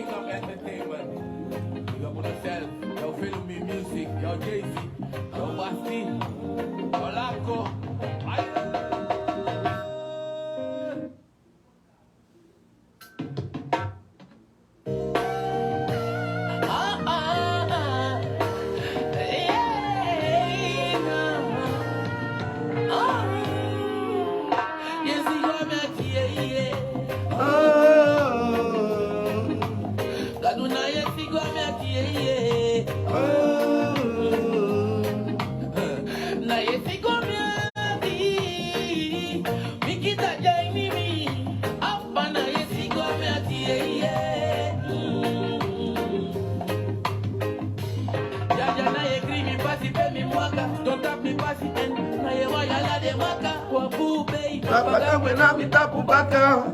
Of entertainment. You got yourself, yo film me music, yo Jay-Z, yo Basti, yo Laco.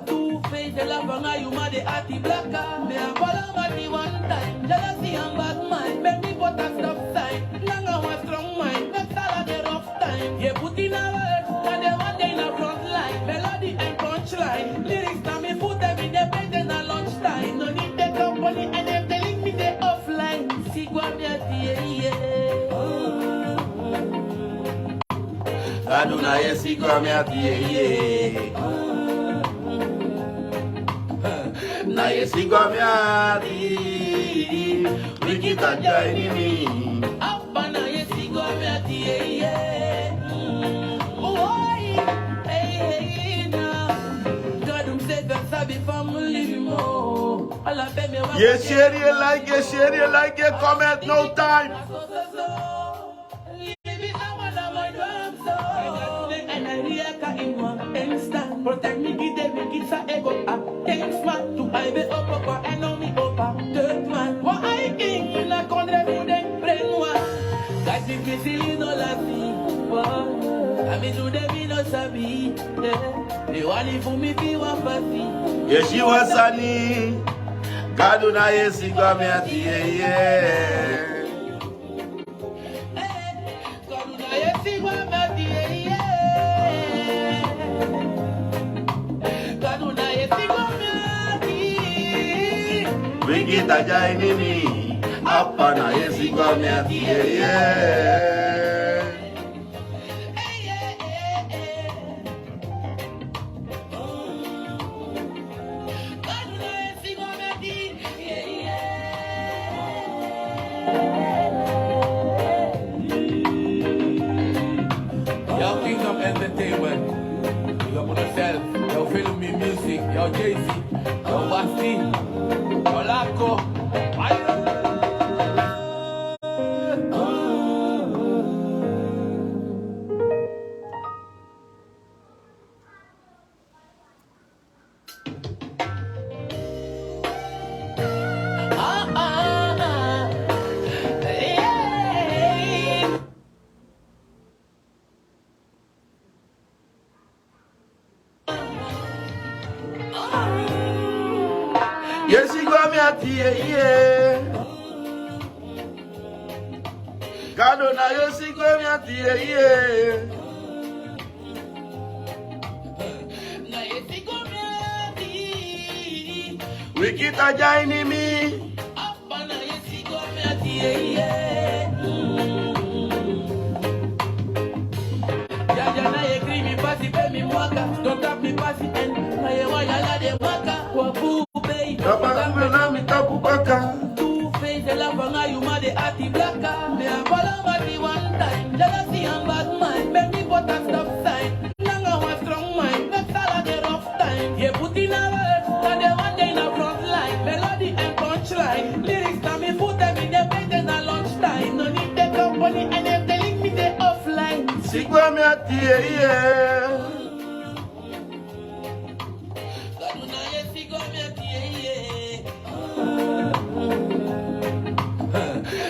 Two-face, the love and you mad the arty blacker. Me a follow Matty one time. Jealousy and bad mind. Make me put a stop sign. Nanga one strong mind. Next all of the rough time. You put in a word, and they one day in a front line. Melody and punchline. Lyrics now me put them in the bed and at lunchtime. No need the company and them telling me they offline. See what me at Aduna yesi kwa miati na yesi kwa miati wikita jaini mi apa na yesi kwa miati God said that sabi family mo ala be me wa yes share you like it comment no time. Protect me, give them, make it a ego up. Thanks man, to I be up, and on me up. Third man, what I king in a country for them, brain one. Got the busy, no laughing. I mean, do them, no sabi. They want it for me, be one party. Yes, you was sunny. Kaduna yesi kwa miati Kaduna yesi kwa miati wikita jaini mi apa na yesi kwa miati Yo, Kingdom Entertainment. You got yourself, yo film me music, yo Jay-Z, yo Basti, yo Laco. yesi kwa miati Kaduna yesi kwa miati wikita jaini mi don't tap me passy and I want yala de waka kwa bube. Two-face, the love and you mad the arty blacker. Me a follow Matty one time. Jealousy and bad mind. Make me put a stop sign. Nanga one strong mind. Next all of the rough time. You put in a word, and they one day in a front line. Melody and punchline. Lyrics now me put them in the bed and at lunchtime. No need the company and them telling me they offline. sikwa miati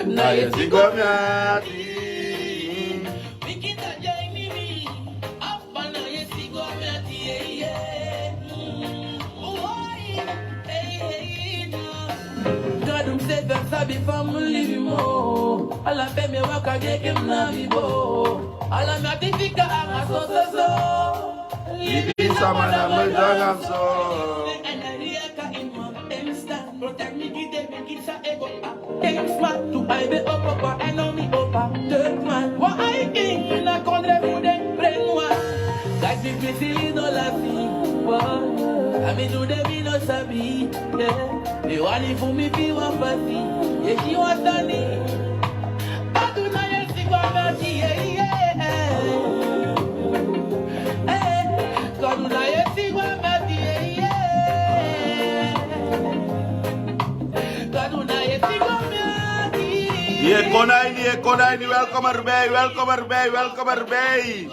na yesi kwa miati wikita jaini mi apa na yesi kwa miati God said that sabi family mo ala be me waka gekem na mi bo ala na tifika ama so Ibi sama na mejangam so Protect me, give me, give sa ego. Thanks man, to I be up, and on me up. Third man, what I think, na contre vous de prends-moi. Like the busy, no laughing. I mean, do they be no sabi? Yeah, they want it for me, feel one party. Yeah, she was standing. I do not yet see what I'm God do not yet see what I'm God do not yet see what Konaini, welkom erbij, welkom erbij, welkom erbij.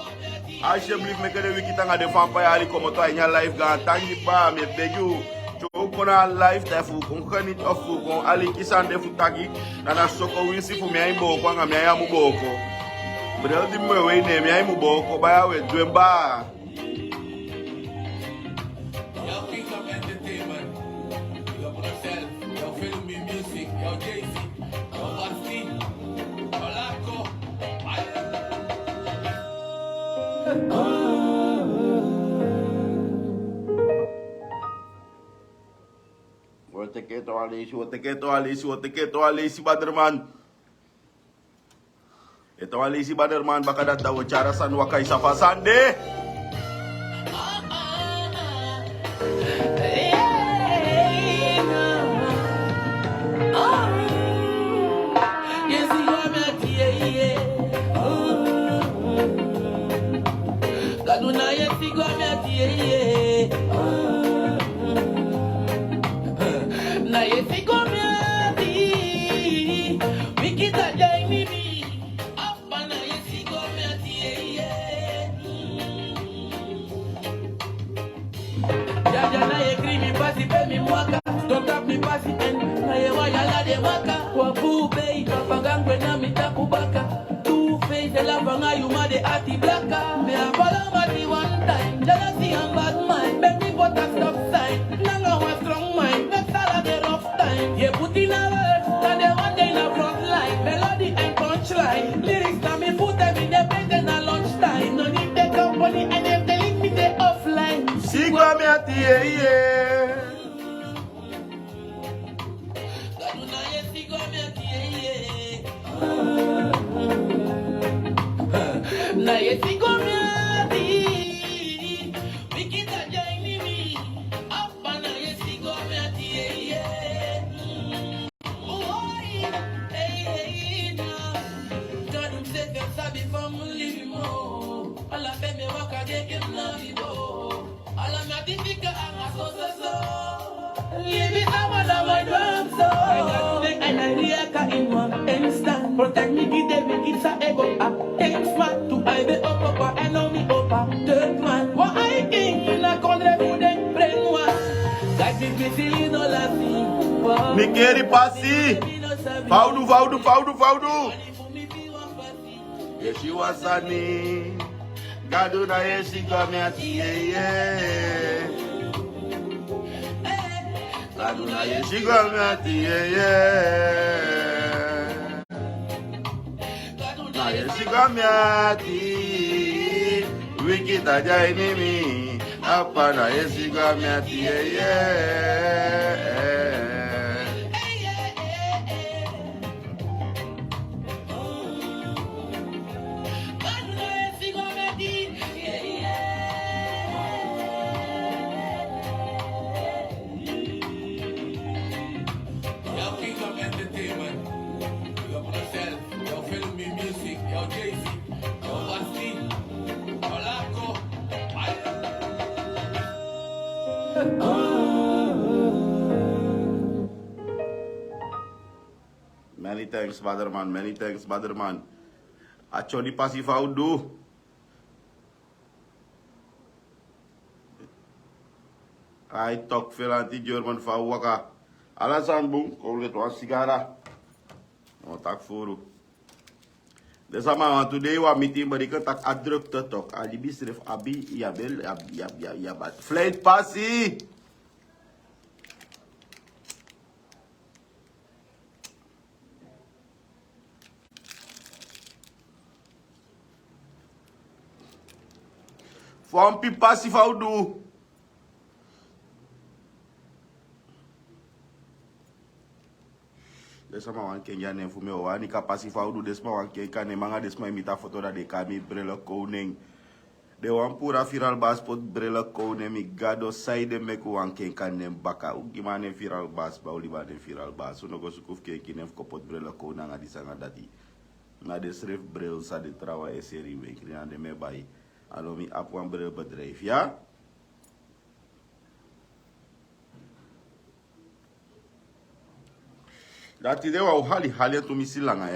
Alsjeblieft, me kunnen we kitanga de vampire ali komen toe in je live gaan. Tangi ba, me beju. Jo kona live te fu, kon niet of fu, kon ali kisan de fu tagi. Nana soko winsi fu me imbo, kwanga me amu boko. Brel di me we ne me amu boko, baya we dwemba. Yo Kingdom Entertainment, yo Brussels, yo Film Music, yo JC, yo Basti, yo Laco. Wat ik alesi Baderman. Ito alesi Baderman baka dat daw cara san wakay sa pasande. Don't tap me pasi en na ye waya la de waka kwa bube papagangwe na mitakubaka two face de la banga you ma de ati blaka me a follow mati one time jealousy and bad mind make me put a stop sign nanga one strong mind make sala de rough time ye put in a word and they one day in a front line melody and punchline lyrics na me put them in the bed and a lunchtime no need the company and if they leave me they offline Sigwa me ati yeah. Na yesi gomiati, wikita jaini mi, apa na yesi gomiati, God said that sabi family mo, ala be me waka de kem na vivo, ala me diffika anga so, leave it out my drum so. I got to and I react in one instant, protect me, give me, give sa ego. Thanks man, to I be up, and on me up. Third man, what I think, na contre vous de prends-moi. Like the busy, no laughing. Mikeri pasi. Faudu. Yeshi wasani. Gadu na yeshi gamiati yeah. Gadu na yeshi gamiati yeah. Na yeshi gamiati. Wikita jaini mi. Apa na yeshi gamiati yeah. Many thanks, Baderman. Achoni pasi faudu. I talk veel anti-German van waka. Alasan boom, kom het was sigara. No tak furu. Desa ma today wa meeting mereka tak adruk totok. Ali bisref abi ya bel ya bat. Flight pasi. Fompi pasi faudu. Desma wan Kenya nem fu me o ani kapasi fa udu desma wan Kenya ne manga desma imita foto da de kami brele koning. De wan pura viral bas pot brele koning mi gado side me ko wan Kenya nem baka. U gimane viral bas ba uli ba de viral bas. Uno go sukuf Kenya nem ko pot brele koning nga disanga dati. Na de schrift bril sa de trawa e seri we kri de me bai. Alo mi ap wan bril bedrijf, ja? Da tide wa hali tu misilanga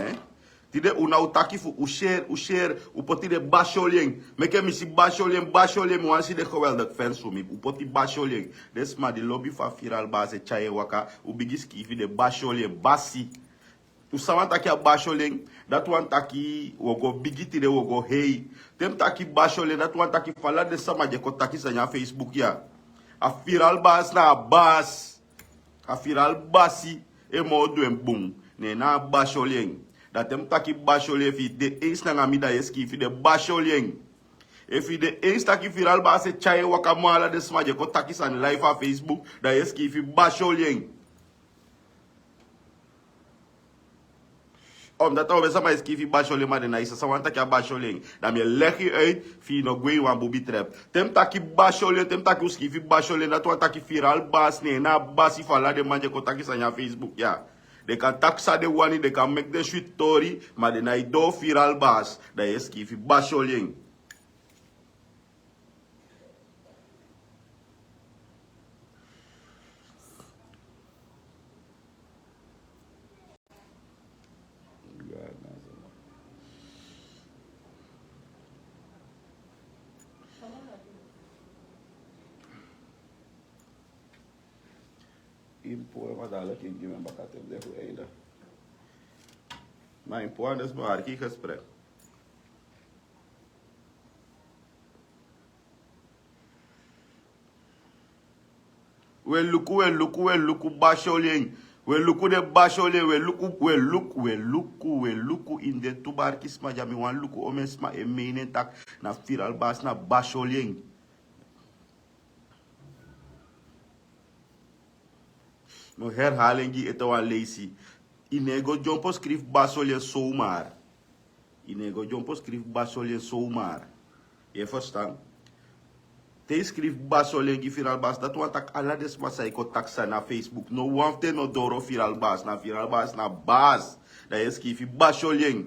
tide una utaki fu u share u poti de basholien meke misi basholien mi wansi de geweldig fans voor mi u poti basholien desma di lobby fa viral base chaye waka u bigis kifi de basholien basi u sawan taki a basholien dat wan taki wogo bigiti de wogo hey tem taki basholien dat wan taki fala de sama je ko taki sa Facebook ya a viral bas na bas a viral basi e mo do en boom ne na basholien dat hem taki basholien fi de eens na ngamida yeski fi de basholien e fi de eens taki viral ba se chaye wakamala de smaje ko taki san live a Facebook da yeski fi basholien omdat we sama yeski fi basholien maar de na isa sawan taki a basholien da me leg je uit fi no gwe wan booby trap tem taki basholien tem taki uski fi basholien dat wan taki viral bas ne na basi fala de manje ko taki san ya Facebook ja. They can taxa the one, they can make the sweet story, maar de na do viral bas, dat is kifi basholing. Impo wat dadelijk in die bakkat op de goede. Maar impo is maar een gesprek. We luku basholing. We luku de basholing. We luku in de tubarkisma jami wan luku omesma e menen tak na viral bas na basholing. No herhaling die ito wan lazy. Inego jompo skrif basolje zomaar. Inego jompo skrif basolje zomaar. Je verstaan? Te skrif basolje die viral bas. Dat want tak ala des masai ko taksa na Facebook. No wante no doro viral bas. Na viral bas na bas. Da je skrif basolje.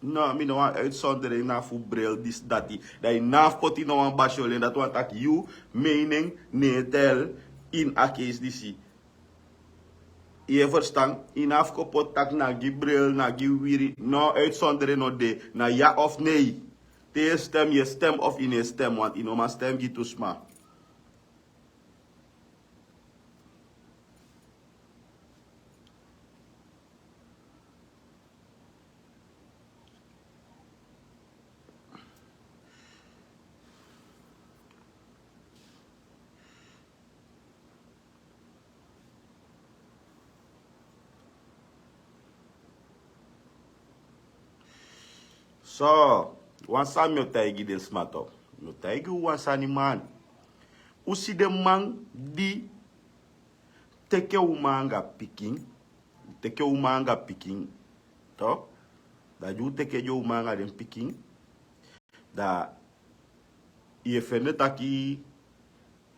No, mi no wan uitzondering na fu bril dis dati. Dat je naaf poti no wan basholen. Dat want tak you mening netel in a case disi. Je verstaan? In afkopot tak na gibril na giwiri. No uitzondering no de. Na ja of nee. Te stem je stem of in je stem. Want in oma stem gitusma. So, wansa meu taigi del smato. Meu taigi wansa ni man. Usi de man di teke umanga picking. Teke umanga picking. To? Da ju teke jo umanga den picking. Da ie fende taki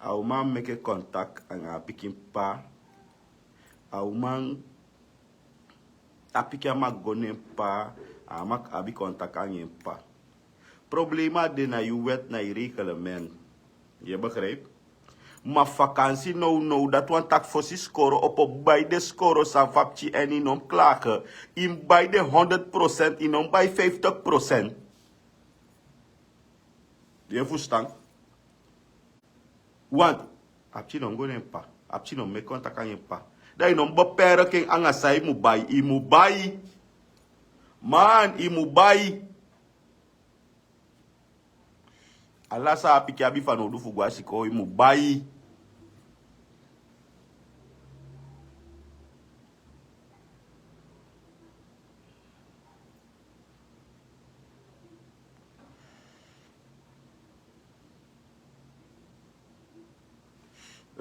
a man make contact anga picking pa. A man apike ama gonen pa. Amak abi contact aan je pa. Problema de na je wet na je reglement. Je begrijpt? Maar vakantie nou dat want tak voor si score op beide score san fapchi en in om klagen. In beide 100% in om bij 50%. Je verstaan? Want apchi non go pa. Apchi non me contact aan je pa. Dat je non beperking aan asai mu bai. I mu bai. Man, imubai. Allah sa apiki abi fano du fugwa siko imubai.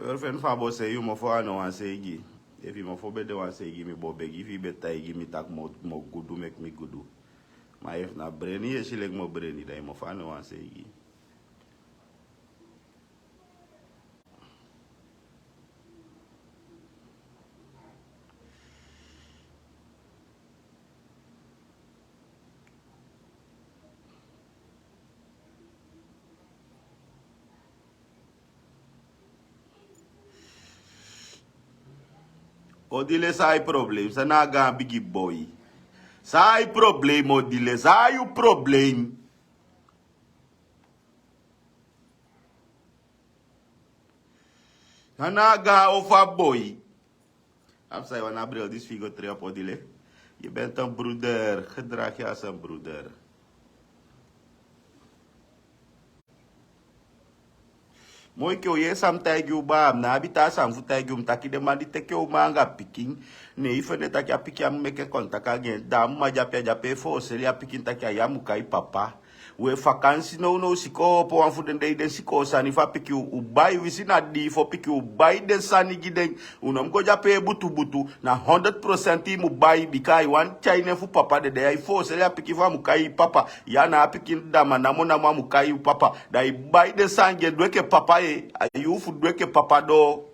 Girlfriend Fabo say you mo for no one say gi. If you mo for better one say gi me bo beg. If you better gi me tak mo good do make me good do. Maar if na brainy she like mo brainy dan mo for no one say gi. Odile sai problem, sa na ga bigi boy. Sai problem Odile, sai o problem. Hanaga of a boy. I'm saying when I bril this figure 3 op Odile. Je bent een broeder, gedraag je als een broeder. Mooi kyo ye sam tagi uba na habita sam fu tagi taki de mandi teke o manga picking ne ifene taki a piki am meke kontaka gen dam ma jape fo seli a picking taki a yamu kai papa we vakansi no siko po wan fu den de siko sani fa piki u bai wisi na di fo piki u bai den sani giden unom go jape butu na 100% mu bai bikai wan chine fu papa de ai fo seli a piki fa mu kai papa ya na piki dama na mona ma mu kai papa dai bai den sange dweke papa e ayu fu dweke papa do.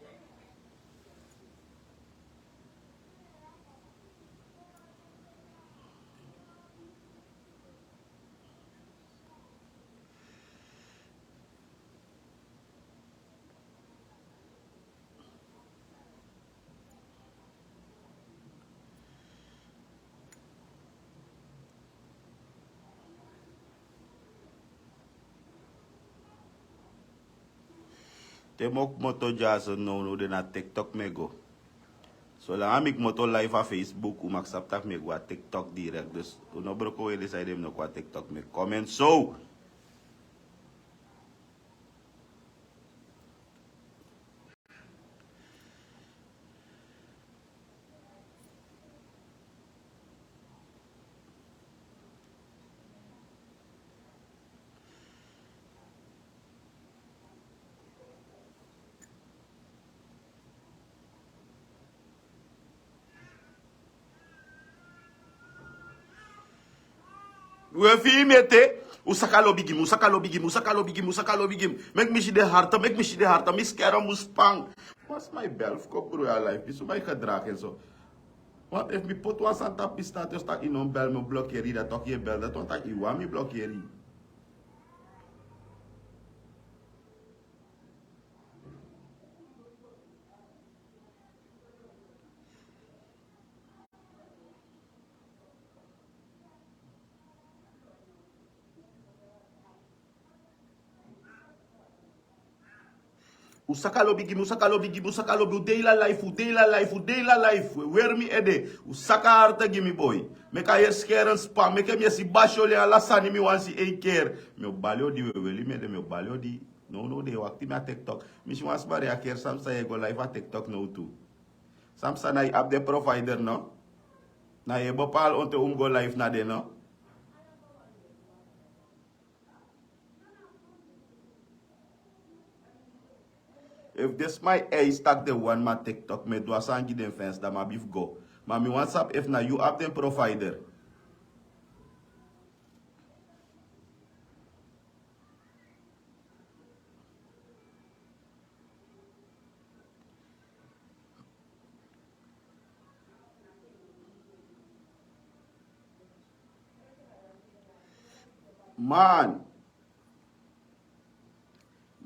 Te mok moto jazz no de na TikTok mego. So lang amik moto live a Facebook u mak saptak me gwa TikTok direct. Dus no broko we decide no kwa TikTok me comment so. We fi mete usakalo bigim. Make me de harta, mi skera muspang. What's my bel ko bro ya life? Bisu my gedrag en zo. Wat if me put one santa pista to sta in on bel me blokkeri dat toch je bel dat want ik iwa mi blokkeri. Usakalo bigim, u daily life, where me ede, usaka harta gimme boy. Meka ye scare and spam, meka me si basho le ala sani mi wansi een keer. Me balio di weli me de me balio di. No de wakti me a TikTok. Mi si wans bari a keer samsa ye go live a TikTok no too. Samsa na app de provider no. Na ye bepal onte go live na de no. If this my eye stack the one my TikTok me do a sangi den fence that my beef go. Ma mi WhatsApp if na you have the provider.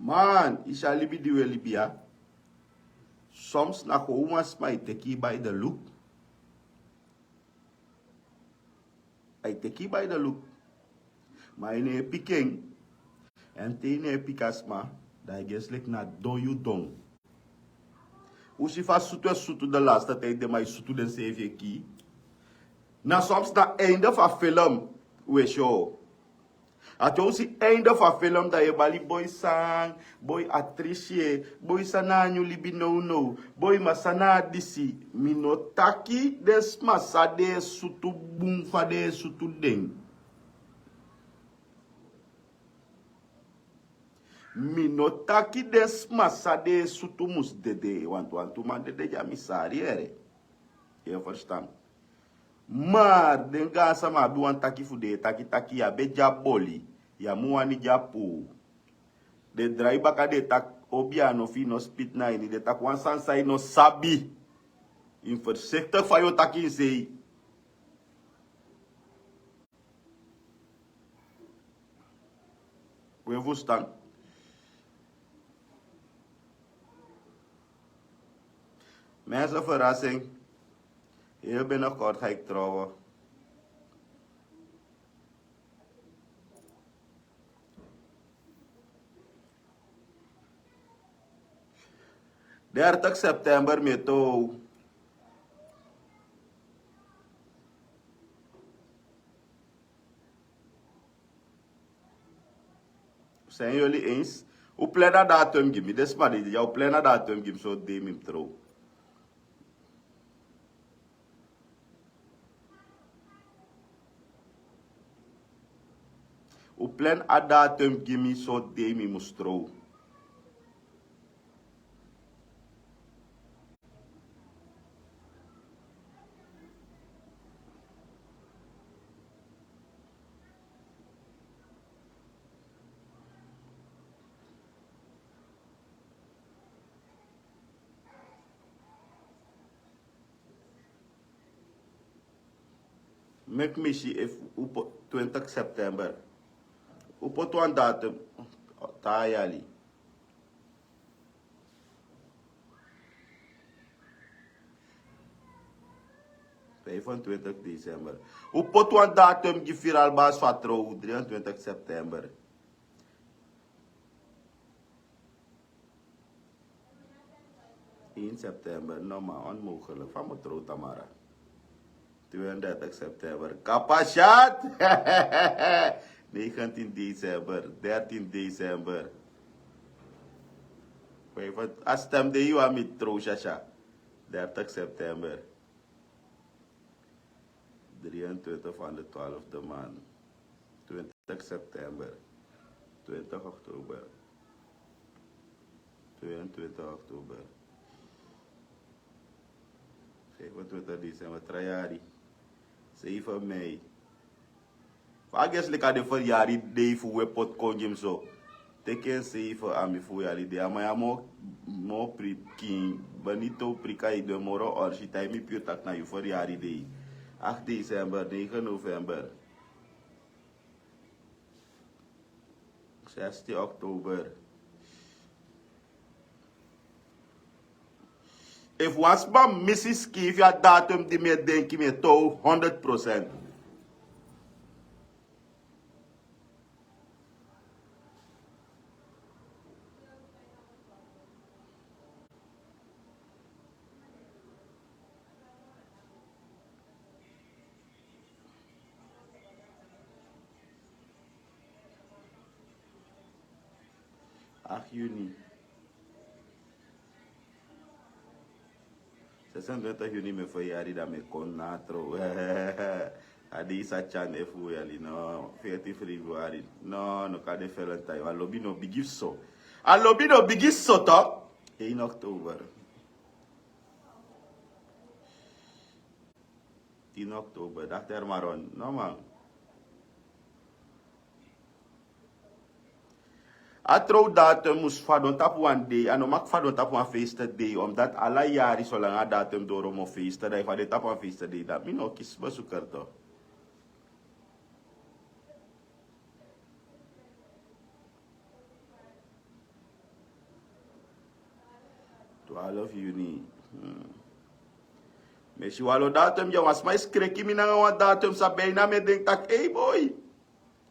Man, isha libi diwe libia. Soms na ko umas my teki by the look. I teki by the look. My ne picking. En te ne pikasma. Dat guess like na don you don. Usi fa sutu de laatste tijd de mij sutu den CV ki. Na soms na einde van film. We show. At je aussi einde van film dat je bali boy sang, boy actrice, boy sana libi no, boy masana disi, minotaki des masade sutu bung fade sutu ding. Minotaki des massa de sutumus dede. Want man dede ja misari ere. Je verstaan. Maar den ga sama bi wan taki fude taki ya be jaboli. Ya muani japu. De drai baka de tak obiano fi no spit na ini de tak wan sansa no sabi. In voorzichtig van je taki zei. We verstaan. Mensen verrassing. Heel binnenkort ga ik trouwen. ...30 september met toe. Zijn jullie eens? Hoe plannen datum give me? Des maar niet. Jouw plannen datum give me zo deem hem trouw. Hoe plan a datum give me zo deem hem trouw. Make me see if op 20 september. Op een datum. Tayali. ...25 december. Op een datum die viral baas van trouw. 23 september. ...1 september. Nou maar onmogelijk. Van mijn trouw Tamara. 32 september. Kapashat! 19 december. 13 december. Als stem de je met trouw, Shasha. 30 september. 23 van de 12e maand. 20 september. 20 oktober. 22 oktober. 25 december. 3 jaar. 7 mei. Vaak like de verjaardag day voor we pot konjem zo. Teken 7 aan mi voor jari de ama ya mo prikin bonito prikai de moro or si tai mi puur tak na je verjaardag day. 8 december, 9 november. 16 oktober. If once ba Mrs. Skief ya datum die me denki me to 100%. Juni. 26 juni me verjaardag dat me kon natro. Adi sa chan efu yali no 14 februari. No kan de Valentine. Alobi no bigif so. Alobi no bigif so to. 1 oktober. 10 oktober. Dat er maar on. No man. A trouw datum moest vadon tap one day, en om vadon tap one feest day, omdat alle jaren zo lang a datum door om een feest te rijden, vadon tap one feest day, dat min ook is bezoeker toch. 12 juni. Messi walo datum ya was mais kreki mi nanga wa datum sa beina me denk tak hey boy.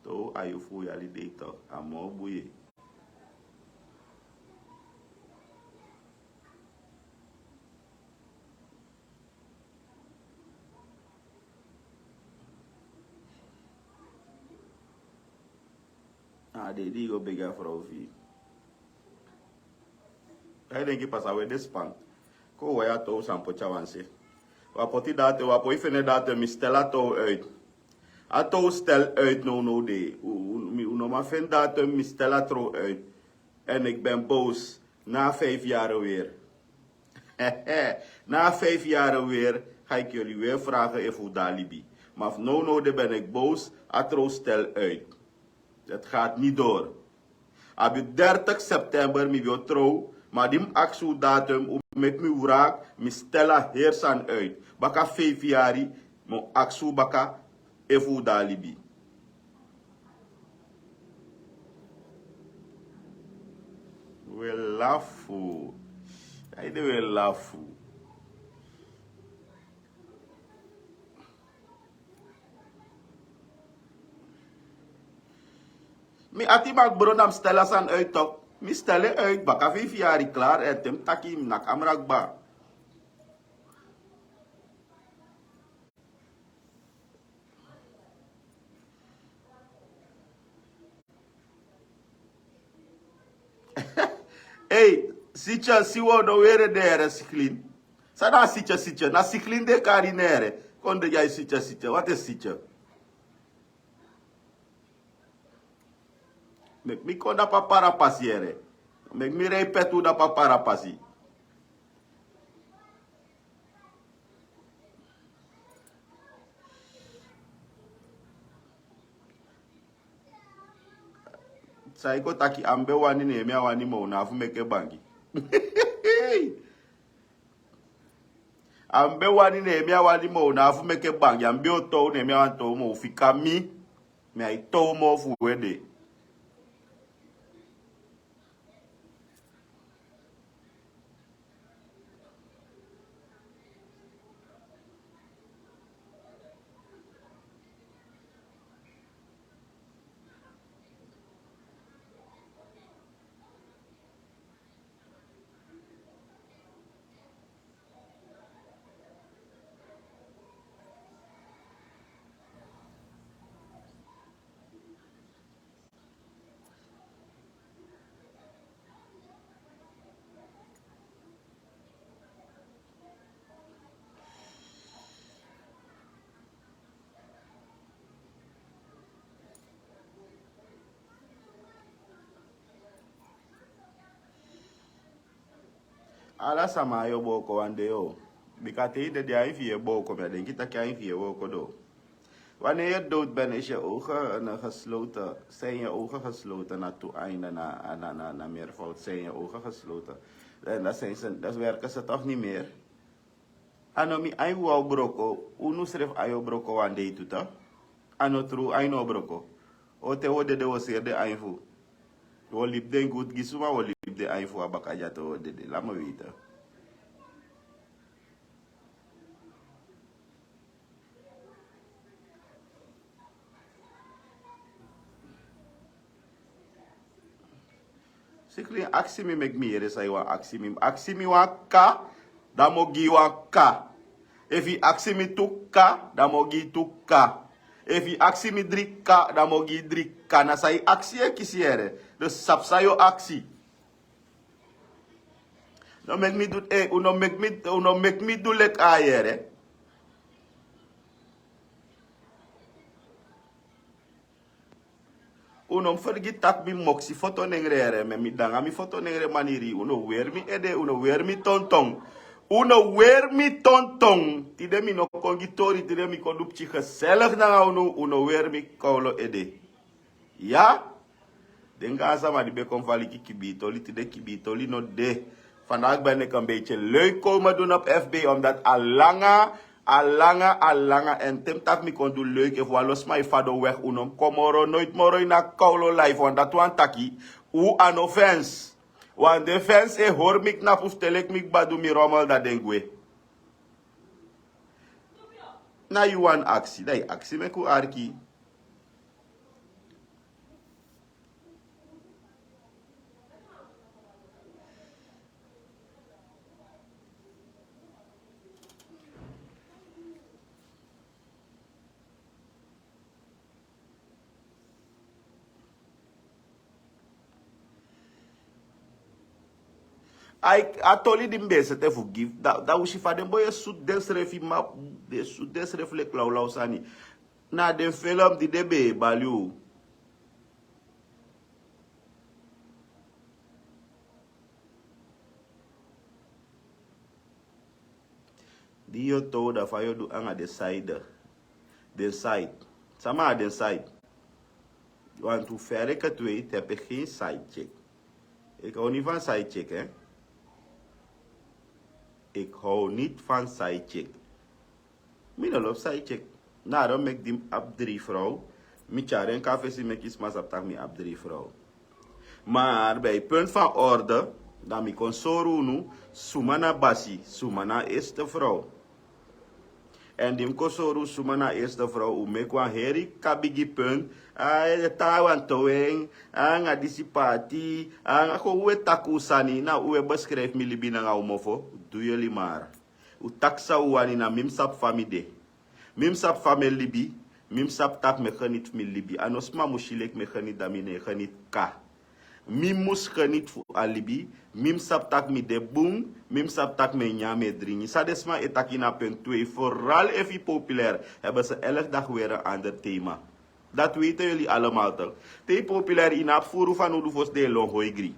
To ayu fu ya li dito amo buye. Ah, de digo bega vrouw vi. Hij denk je pas awe despan. Ko wa ya to sampo chawanse. Wapoti datum wapo ifene datum mi stella to uit. Ato stel uit no de. Uno ma fen datum mi stella tro uit. En ik ben boos. Na 5 jaar weer. Na 5 jaar weer ga ik jullie weer vragen if hoe dalibi. Maar no, dan ben ik boos. Atro stel uit. Het gaat niet door. Op 30 september mi wil trouw. Maar die actie datum met mi wraak. Mi stella heersan uit. Baka 5 jaar. Mo actie baka if hoe dalibi. We lafu. Hij de we lafu. Mi ati mak bronam stella san uit toch. Mi stelle uit. Baka 5 jaar klaar. En tem taki nak amrakba. Hey, sitja siwo no were dere siklin. Sada sitja. Na siklin de karinere. Konde jij sitja. Wat is sitja? Mek mi konda pa para pasiere. Mek mi repetu da pa para pasi. Saiko taki ambe wani ne mi wani mo na fu meke bangi. Ambe wani ne mi wani mo na fu meke bangi. Ambe o to ne mi wan to mo fika mi. Me ai to mo fu wede. Ala sama yo boko wande yo. Bikate ide de ai vie boko me denk ik ai vie boko do. Wanneer je dood bent, is je ogen gesloten. Zijn je ogen gesloten naar toe einde, naar meervoud. Zijn je ogen gesloten. En dat werken ze toch niet meer. Ano mi ai wou broko, unu sref ayo broko wande tuta. Ano tru ai no broko. O te wode de woser de ai fu. Wo lip den goed gisuma, wo lip de ai fu abakaja to wode de. Laat me weten. Sikli aksi mi mek mi ere sa iwa aksi mi. Aksi mi wa ka, da mo gi wa ka. Efi aksi mi tu ka, da mo gi tu ka. Efi aksi mi dri ka, da mo gi dri ka. Na sa i aksi e kisi ere. Dus sap sa yo aksi. No mek mi do uno mek mi do lek a ere. Uno fergi tak mi moksi foto nengrere me mi danga mi foto nengre maniri uno wer mi ede uno wer mi tontong tide mi no kongitori tide mi kondupchi gezellig na uno wer mi kaulo ede ja denga sama die bekom vali kibitoli tide kibitoli no de vandaag ben ik een beetje leuk komen doen op FB omdat alanga en tem tak mi kon doen leuk if wa los my fado weg unom komoro nooit moro na kaulo live want dat wan taki u an offense want defense e hoor mik na puftelek mik badu mi rommel dat dengwe na you wan aksi dai aksi me ku arki I atoli di mbese te forgive da ushi fa den boye sud des refi map de sud des reflect la sani na den film di debe baliu Die je toe dat van je doet aan de side. De side. Sama de side. Want hoe ver ik het weet, heb ik geen sidechick. Ik hou niet van sidechick, hè. Ik hou niet van sidechick. Middel of sidechick. Nou, dan maak ik die op 3 vrouw. Michar en café si mek is mas op tak mi op 3 vrouw. Maar bij punt van orde, dan mi kon sorunu, sumana basi, sumana eerste vrouw. En die kosoru sumana eerste vrouw, u mek wan heri kabigi punt, de tawan toeng, nga disipati, nga ko uwe takusani, na uwe beschrijf mi libi na nga umofo, doe jullie maar. U taksa uwani na mimsap famide. Mimsap family libi, mimsap tak me geniet mi libi. Anosma mushilek me geniet damine geniet ka. Mimus geniet fu alibi, mim sap tak mi de boom, mim sap tak me nyame dringi. Sadesma etakina punt 2, vooral even populair, hebben ze elke dag weer een ander thema. Dat weten jullie allemaal toch. Te populair in afvoeren van hoe de de long hoigri.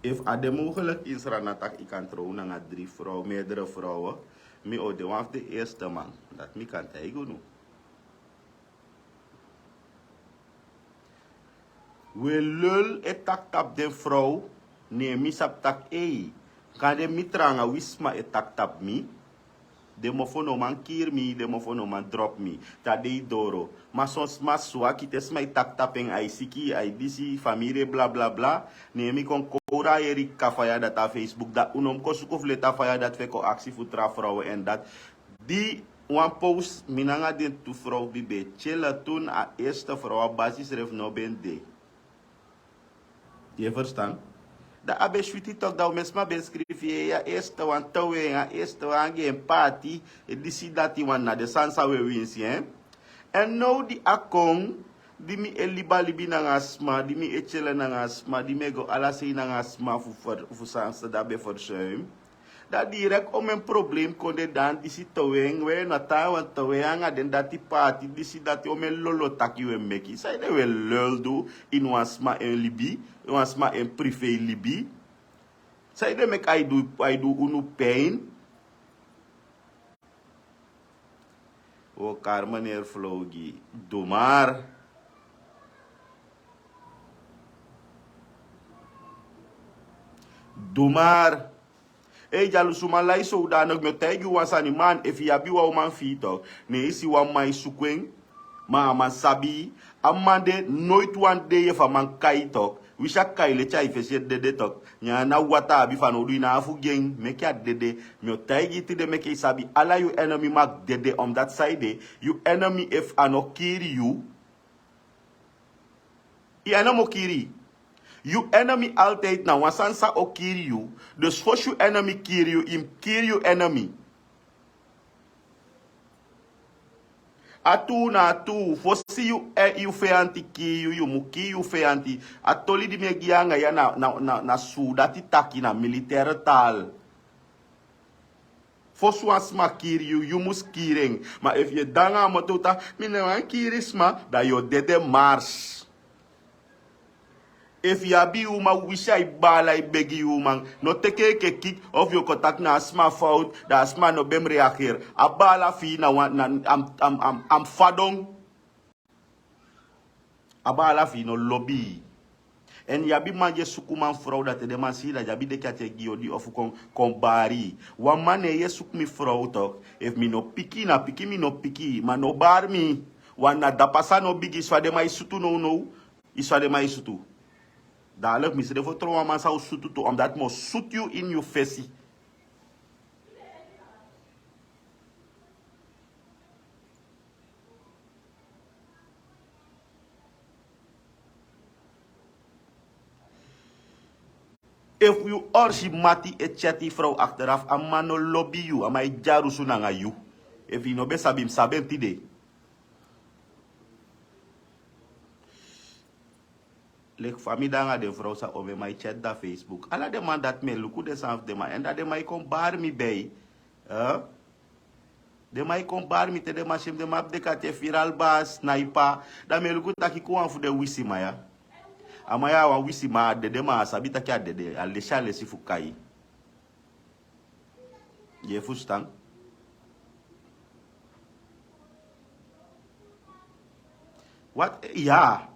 If ade mogelijk is ranatak ik kan trouwen naar 3 vrouwen, meerdere vrouwen. Mi o de waf de eerste man. Dat mi kan teigen nu. We lul etak tap de vrouw. Nee, mi sap tak Kan de mitranga wisma etak tap mi. De mofono man kier mi, de mofono man drop mi. Ta de doro. Maar soms mas swaki tes mai tak tapeng ai siki, ai disi, familie bla bla bla. Nee, mi kon kora eri kafaya dat a Facebook. Dat unom ko sukuf leta faya dat we ko actie voor vrouwen en dat. Die one post minanga den tu vrouw bibe. Chela toen a eerste vrouw basis ref no ben de. Je verstaan? Da abe shwiti tok da mesma ben skrifie ya eerste wan tawe ya eerste wan geen party e disi dati wan na de sansa we winsi hein. En nou die akong di mi eliba libi na asma, di mi echele na asma, di me go ala sei na asma fu sansa da be for shame. Dat direct om een probleem konde dan disi toweng we na ta wan toweng den dati party disi dati om een lolo taki we meki. Sai de we lul do in wasma en libi, wasma en privé libi. Sai de mek I do unu pain. O kar meneer Vlogi, doe maar. Doe maar. Hey, jalusuma lai so danog me tegi wasani man if ya bi wa man fito. Ne isi wa mai sukweng. Ma man sabi. Amande nooit wan de fa man kai tok. Wisha kai le chai fese dede tok. Nya na wata abi fa no du na afu geng. Me kya dede. Me tegi ti de me ke sabi. Ala you enemy mak dede on that side. You enemy if ano kiri you. I enemy kiri. You enemy altijd na wasansa o kill you. Dus for you enemy kill you, him kill you enemy. Atu na atu, for see you you feanti kill you mu kill you feanti. Atoli di megianga ya na sudati taki na militaire taal. For sma kill you, you must killing. Maar if je danga motota, mine wan kirisma, da yo dede mars. If you be woman, wish I ball I beg you man. No take a kick of your contact na asma fout, da asma no bem reageer. A bala fi na wan na am fadong. A bala fi no lobby. En ya bi manje sukuman vrouw dat de man si da ya bi de kate giodi of kon bari. Wan man ye suk mi vrouw toch. If mi no piki na piki mi no piki, ma no bar mi. Wan na da pasa no bigi iswa de mai sutu no. Iswa de mai sutu. Dadelijk misre voor trouwen man zou zoeten toe, omdat het moet zoet you in your face. If you orsi mati et chati vrouw achteraf, a man no lobby you, a mij jaru sunanga you. If you no be sabim tide. Lek famille danga de vrouw sa ome my chat da Facebook. Ala de man dat me luku de sanf de man. En dat de mij kon bar mi bij. De mij kon bar mi te de machine de map de kate viral bas, sniper. Da me luku taki kuan fu de wisi maya. Amaya wa wisi ma dede ma sabita kia dede al deixar si fukai. Je fustan. Wat ja.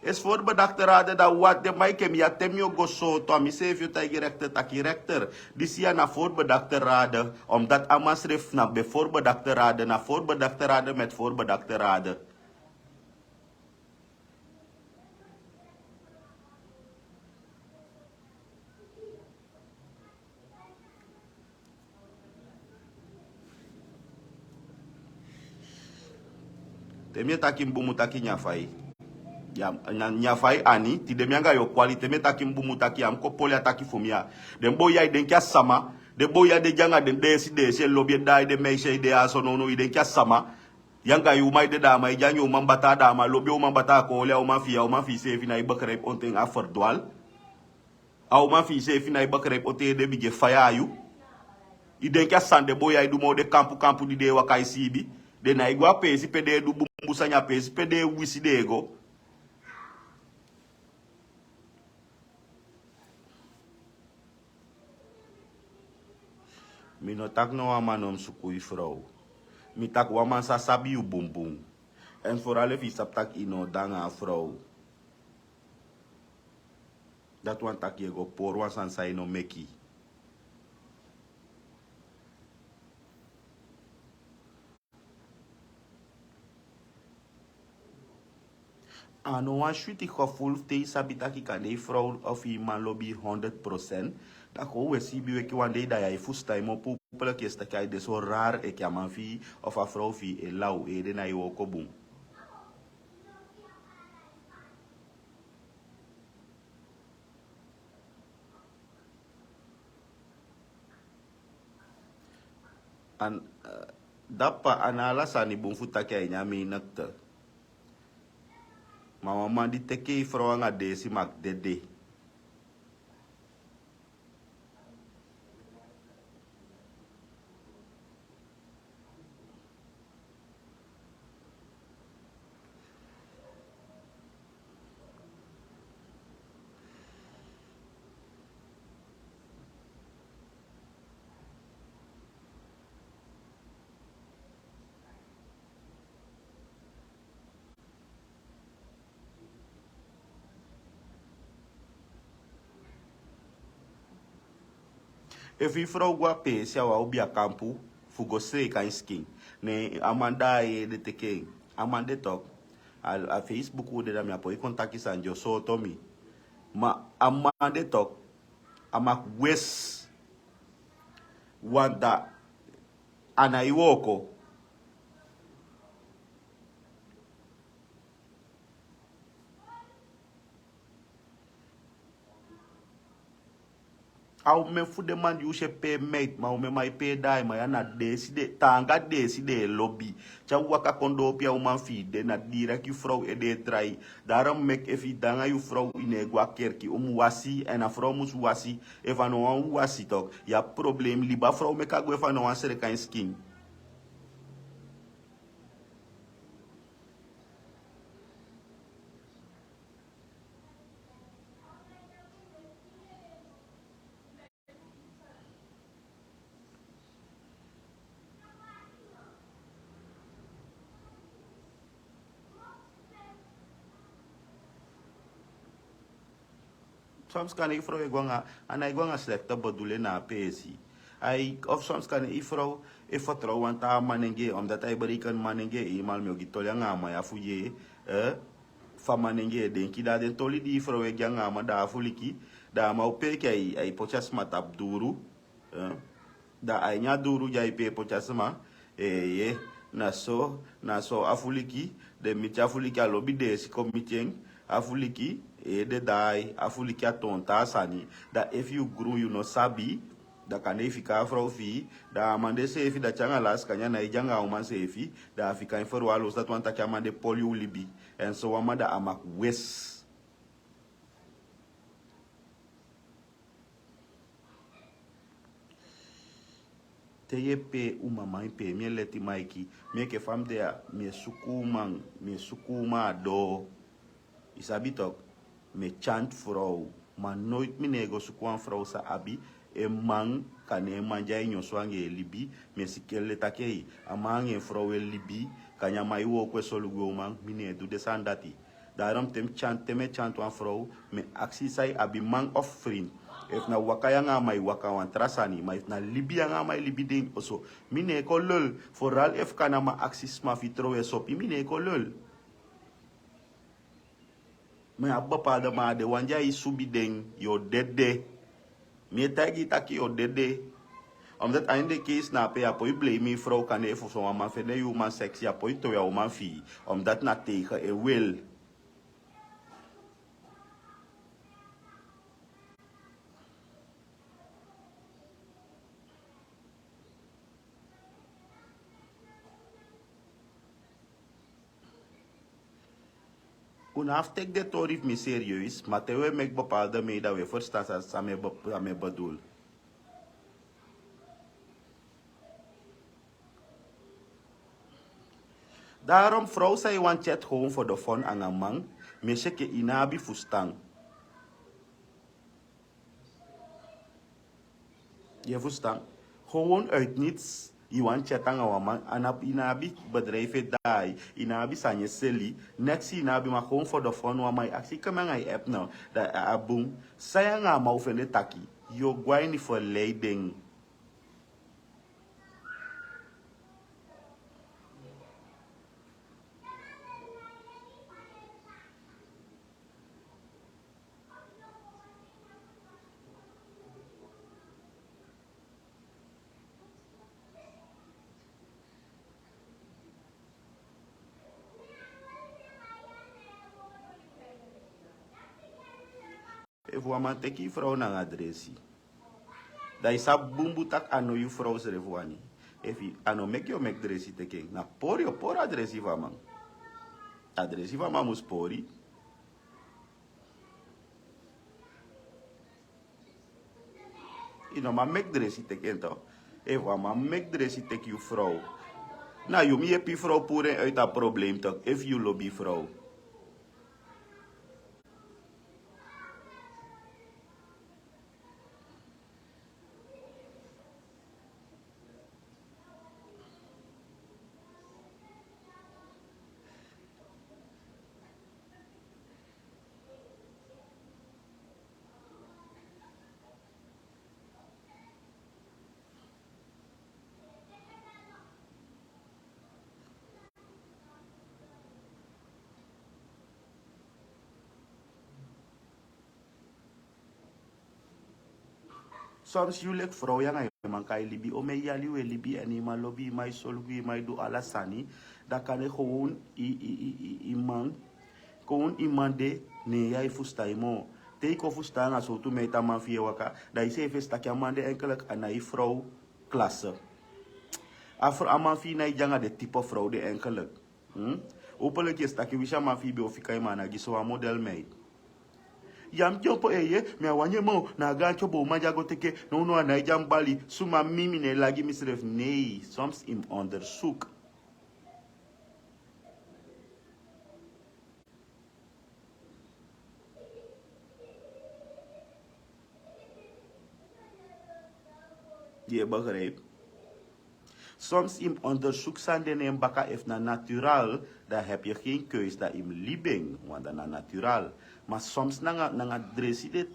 Es voor bedachterade dat wat de mij kem ja temio go so to mi sef you tagi rector. Dis ja na voor bedachterade omdat amasref na be voor bedachterade na voor bedachterade met voor bedachterade. Temie takim bumu taki nyafai. Ya nyafai ani ti demianga yo quality me takim bumu taki am ko polia taki fumia. Den boya den kya sama, de boya de janga den de lobby dai de meisha de aso no den kya sama. Yanga yu mai de da mai janyo mambata da ma lobby o mambata ko le o ma fi se fi na ibakre onten afordwal. Au ma fi se fi na ibakre ote de bige faya yu. Iden kya sande boya du mo de kampu di de wakai sibi. De na igwa pesi pede du busanya pesi pede wisi de ego. Mi no tak no amanom sukui vrouw. Mi tak waman sa sabi u bumbum. En vooral if isap tak ino danga vrouw. Dat wan tak yego por wan san sa ino meki. Ano wan shuti gevoel te sabi tak ikane vrouw of iman lobby 100%. Dat ko we si bi weki wan day da ya fusta imo pupele ki esta kai de so rar e ki aman fi of a vrouw fi e lau e de na yo ko boom. An dapa anala sani bung futa ki ay nyami nakta. Mama mandi teke i vrouw nga de si mak dede. E vi vrouw gwa pe si awa ubi a kampu fugo se kan skin. Ne amanda e de teke. Amande tok. A Facebook u de da mi apo i kontaki sanjo so tomi. Ma amande tok. Amak wes wanda anaiwoko. Au me fude man yu she pay mate ma me mai pay dai ma yana deside tanga deside lobby cha waka kondo pia man fi de na dira ki vrouw e de trai daarom mek efi danga yu vrouw ine gwa kerki wasi en a vrouw mus wasi e van wan wasi tok ya problem liba vrouw me ka gwe van wan sere kan skin. Soms kan ik vrouw igwanga en igwanga slechte bedoelen na pesi. Of soms kan ik vrouw vertrouwen ta manenge omdat hij bereken manenge eenmaal me gitolja ngama ya fuye fa manenge denki da den toli di vrouw igwanga ma da fuliki da ma upeke ai pochas matap duru da ai nya duru ja ipe pochas ma ye na so afuliki de mi afuliki alobi de si komitien afuliki e de dai afuliki atonta sani da if you grow you no sabi da kane fika vrouw fi da mande sefi da changa las kanya na ijanga o man sefi da fika inforo alos dat wanta kya mande polio libi en so amada amak wes teye pe uma mai pe mi leti maiki mi ke fam de mi sukuma do isabitok Me chant vrouw. Maar nooit me nego zoeken vrouw sa abi. E man kan e manja e nyoswange libi. Me sikele takei. A man e vrouw e libi. Kanya mai wo kwe solugo man. Mine du desandati. Daarom teme chant wan vrouw. Me aksi sai abi man of vriend. If na wakaya nga mai waka wan trasani. Maar if na libi nga mai libi ding oso. Mine ko lul. Vooral if kana ma aksis ma vitro e sopi. Mine ko lul. Me abba pada ma de wanja i subi ding. Yo dede. Me tagi taki yo dede. Omdat einde case na pe apoi blame me vrouw kan even zo man vende you man sexy apoi to jou man fi. Omdat na tegen e wil. Una aftek de torif me serieus, maar te we mek bepaalde mee dat we verstaan dat me bedoel. Daarom vrouw zei wan chat gewoon voor de fun aan een man, me sheke inabi fustang. Je verstaan? Gewoon uit niets. Je want chat aan een man, en inabi bedrijven daar, inabi sanje seli, next inabi maar gewoon voor de fun, want mijn actie kan mijn app nou, dat aboom, zij aan maar over de taki, je gwai niet verleiding. If we man teki vrouw na adresi. Da isa bumbu tak ano yu vrouw se refuani. If you ano make you make dresi teki. Na por adresi va man. Adresi va man mus pori. Ino ma make dresi teki ento. If we man make dresi teki yu vrouw. Na yu mi epi vrouw pure uit dat probleem toch. If you lobby vrouw. Soms jullie vrouw yang man kai libi o me yali we libi en ima lobby mai solgi mai do alasani da kan gewoon iman gewoon iman de ne yai fusta imo te ko fusta nga so tu meta man fie waka da ise festa kya man de enkelijk anai vrouw klasse afro aman fi na janga de type vrouw de enkelijk opelijk is dat je wisha man fi be ofika imana giso a model made yam chopo eye me awanye mo na ga chopo maja go teke no no na jam bali suma mimi ne lagi misref nee soms im onderzoek je begrijpt soms im onderzoek zijn de neem baka if na natural dan heb je geen keus dat im libing want dan na natural maar soms nanga dressi de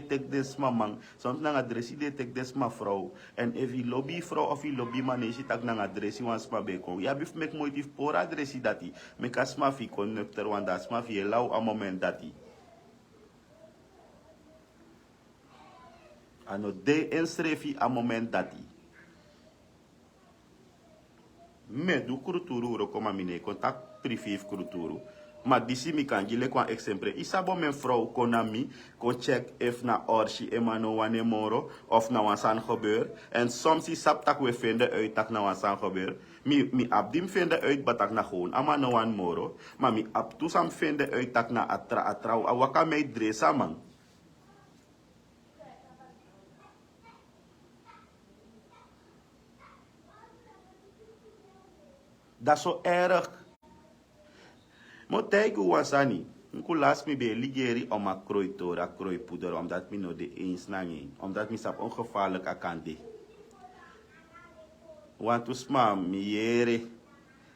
tek des mamang soms nanga dressi de tek des ma vrouw en if i lobby vrouw of i lobby manesi tak nanga dressi wan sma beko ya bif mek moitief pora dressi dati mek asma fi connector wan da sma fi lau a moment dati ano de ensrefi a moment dati me du kuruturu ro koma mine contact privé kuruturu ma disi mi kan gile kwa exemple isabo men vrouw konami ko check if na orsi emano wane moro of na wansan gebeur en soms is sap tak we vinden uit tak na wansan gebeur mi abdim vinden uit batak na gewoon ama no wan moro ma mi ab tu sam vinden uit tak na atra awaka me dresa man dat is zo erg. Moet kijken hoe wasani. Ik laat me bij ligeri om een krooi a krooi poeder, omdat me no de eens na een. Omdat me sap ongevaarlijk akante. Want usma mi jere,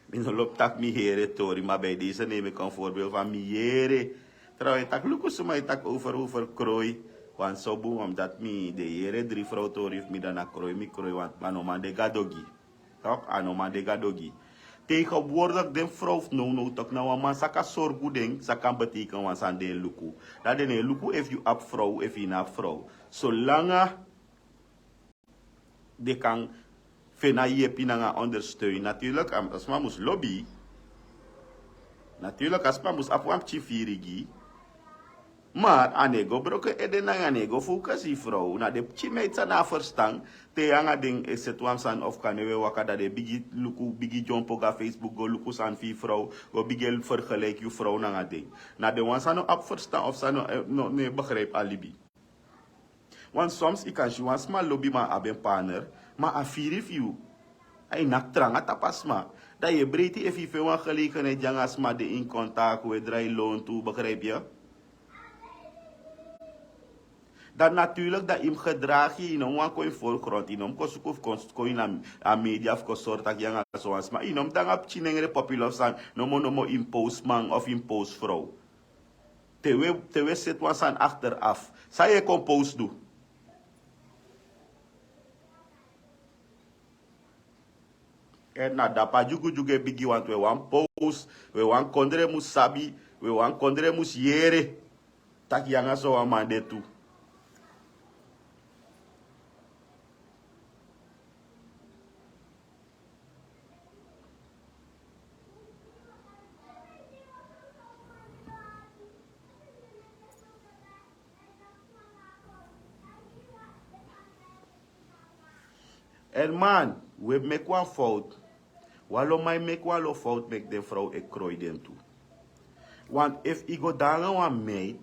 mi no lop tak mi jere tori, maar bij deze neem ik een voorbeeld van mi jere. Trouwens, tak lukus maar tak over krooi. Want zo boe, omdat mi de jere 3 vrouw tori, mi dan a krooi, want man de gadogi. Toch? Anoman de gadogi. Tegenwoordig den vrouw no toch nou een man saka sorgu ding saka betekenen want aan de luku. Dat de luku if you up vrouw if you not vrouw. Zolang de kan fena je pinanga ondersteunen. Natuurlijk als man moest lobby. Natuurlijk als man moest apwam chifirigi. Maar anego broke eden na anego focus die vrouw na de chimeita na verstang te anga ding is het wansan of kan we wakada de bigi luku bigi jump op Facebook go luku san fi vrouw go bigi vergelijk je vrouw na ding na de wansan op verstang of san no ne begrijp alibi want soms ik kan je wan small lobby maar aben partner maar afiri you ay nak tranga tapasma dat je breedte if je veel gelegenheid jangas maar de in contact we draai loon toe begrijp je. Dan natuurlijk dat im gedrag je in een koin voorgrond in een koin aan media of soort dat je zoals maar in een dan op chinengere populatie no impose man of impose vrouw. Tewe zit was aan achteraf. Zij je compose doen. En na dapa jugu bigi want we wan post, we wan kondre mus sabi, we wan kondre mus yere. Tak yanga zo amande toe. En man, we make one fout. Wallo mij make one fout, make de vrouw ik krooi den toe. Want if ik go dangen wan meid,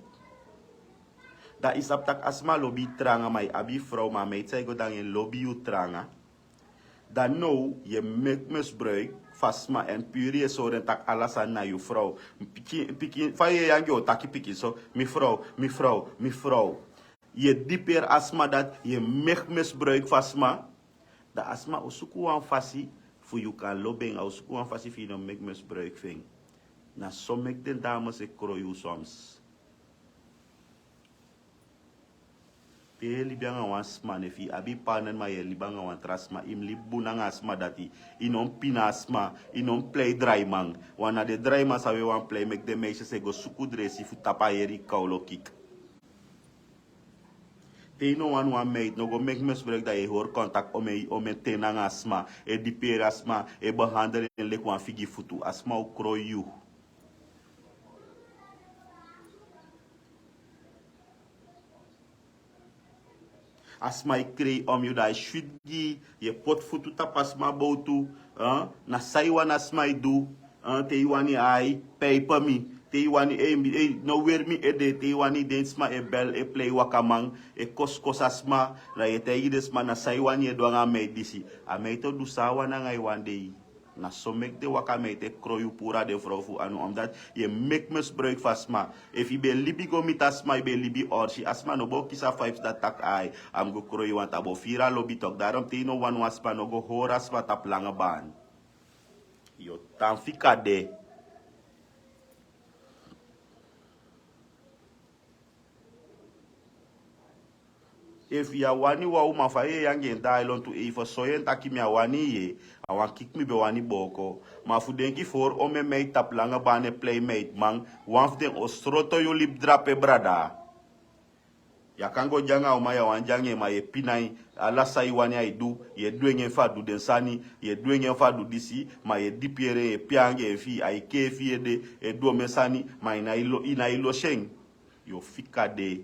dat is op tak asma lobby tranga mij abi vrouw, maar meid zij go dangen lobby u tranga. Dan nou, je make misbruik, vastma en puur je zo tak alasan na je vrouw. Piki, van je yang yo taki piki zo, mi vrouw. Je dieper asma dat je make misbruik vastma. Da asma usuku wan fasi voor je kan lobbing usuku wan fasi voor je no make misbruik ving. Na sommige den dames ik krooi soms. Te libanga wan asma nefi abi panen ma ye libanga wan trasma im libunanga asma dati inom pinasma inom play draimang wana de draima sa we wan play make de meisjes se go suku dresi fu tapa yeri kaulo kik. Te no wan meid no go make misbruik dat je hoor contact om een tenang asma e diper asma e behandelen lek wan figi futu asma u krooi you. Asma ik kreeg om je dat je je pot futu tapasma boutu na saiwan asma do te iwani ai paper mi te iwani no weer mi ede te iwani densma e bel e play wakamang e kos asma na ye te idesma na saiwan ye doanga me disi a me to du sawa na ngai wande na somek de wakame te kroyu pura de vrouw fu anu omdat je make misbruik van asma. If je be libi go mit asma, je be libi orsi asma no bo kisa 5 dat tak ai am go kroyu want abo fira lobby tok daarom te no wan asma no go hor asma tap lange baan. Yo tan fika de. If ya wani wa uma fa ye yang en dailon to e for soyen takimi ya wani ye awan kik mi be wani boko ma fu denki for o me mei tap langa bane playmate man wan den ostroto yo lip drape brada ya kango janga o ma ya wan jange ma ye pinai ala sai wani ai du ye duenye fa du den sani ye duenye fa du disi ma ye dipiere e piange fi ai ke fi de e do me sani ma ina ilo sheng yo fika de.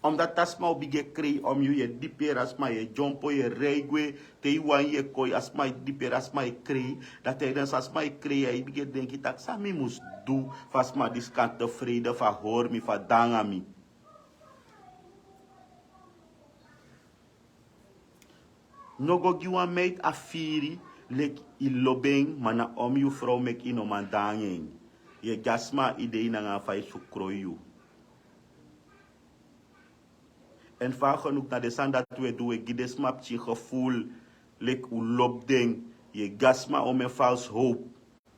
Omdat tasma obi ge krei om je dieper asma je jumpo je reigwe te wan je koi asma je dieper asma je krei dat tijdens asma je krei je bige denki tak sami mus do fasma diskant tevreden van hoor mi van dangami. Nogo giwa meid afiri lek ilobeng mana om you vrouw mek ino mandangeng. Je gasma idee na nga fai sukroyu. En vaak genoeg naar de zand dat we doen, gides map je gevoel, lek u lobding, je gasma om een vals hoop.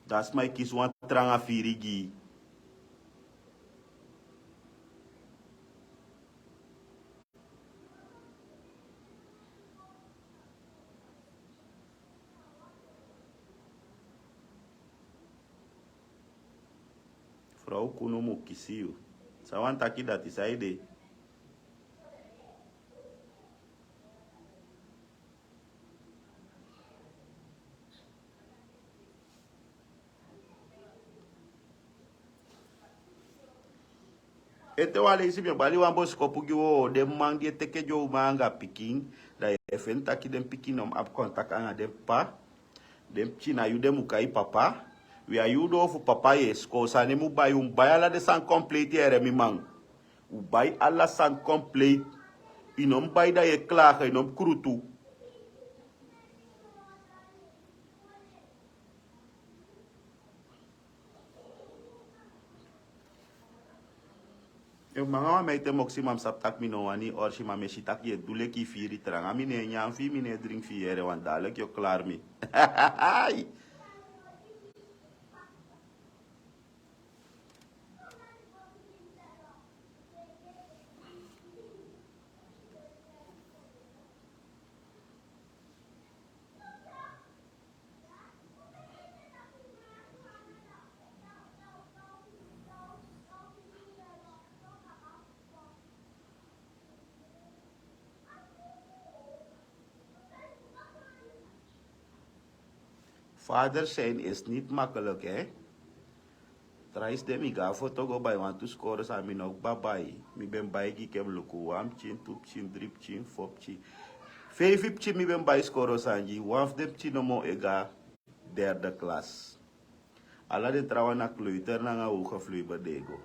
Dat is mij kies wan tranga firigi. Vrouw kuno mo kisiu. Sawan taki dat is aide. Ete wale isi mi bali wan bos kopu giwo de mang die teke jo manga piking da efen taki dem piking om ap kontak anga dem pa dem china yu dem ukai papa we ayudo fu papa yes ko sane mu bay bayala de san complete ere mi mang u bay alla san complete inom bay da ye klaar inom krutu. Eu manga mai te moksi mam sap tak mino wani or si mame si tak ye dule ki firi terang amine nyam fi mine drink fi ere wan dalek yo klaar mi. Vader zijn is niet makkelijk, hè? Trais de mi ga foto go bij want to score sa mi nog babai. Mi ben bij ki kem luku wam chin tup chin drip chin fop chin. Vijf chin mi ben bij score sanji. Waf dem chin no mo ega derde klas. Alla de trawa na kleuter na nga uge vloei bedego.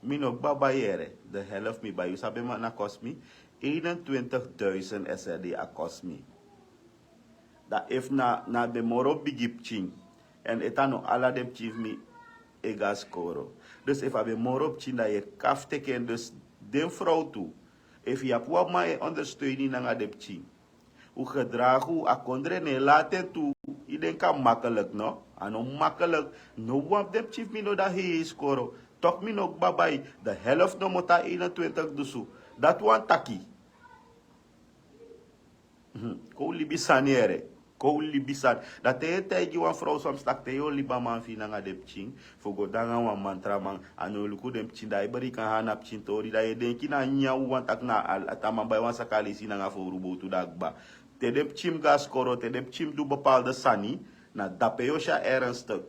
Mi nog babai ere. De helft mi bij u sabe ma na kost mi. 21.000 SRD a kost mi. Dat if na de moro bigip chin. En etano alla dem chief mi ega scoren. Dus if abe moro chin dat je kaf teken dus den vrouw toe. If je wat maar ondersteuning na de chin. Hoe gedrag hoe akondre ne laten toe. Iedereen kan makkelijk no. Ano makkelijk. No wap dem chief mi no dat hij scoren. Toch mi nog babai. De helft no mota 21 dusu. Dat wan taki. Ko libisaniere. Ko libisan. Dat te tegi wan vrouw soms stak te yo liba man fi nanga dep ching. Fogo danga wan mantra man. Ano luku dem ching da ibari kan hanap ching tori. Da ye denki na nyau wan tak na al. Ataman bay wan sakali si nanga fo rubo tu dagba. Te dem chim gas koro. Te dem chim du bepaalde sani. Na dape yo sha ernstig.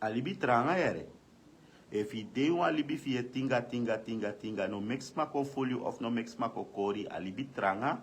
Alibi tranga ere. If you dey wan alibi fi tinga no mix mako folio of no mix mako kori alibi tranga.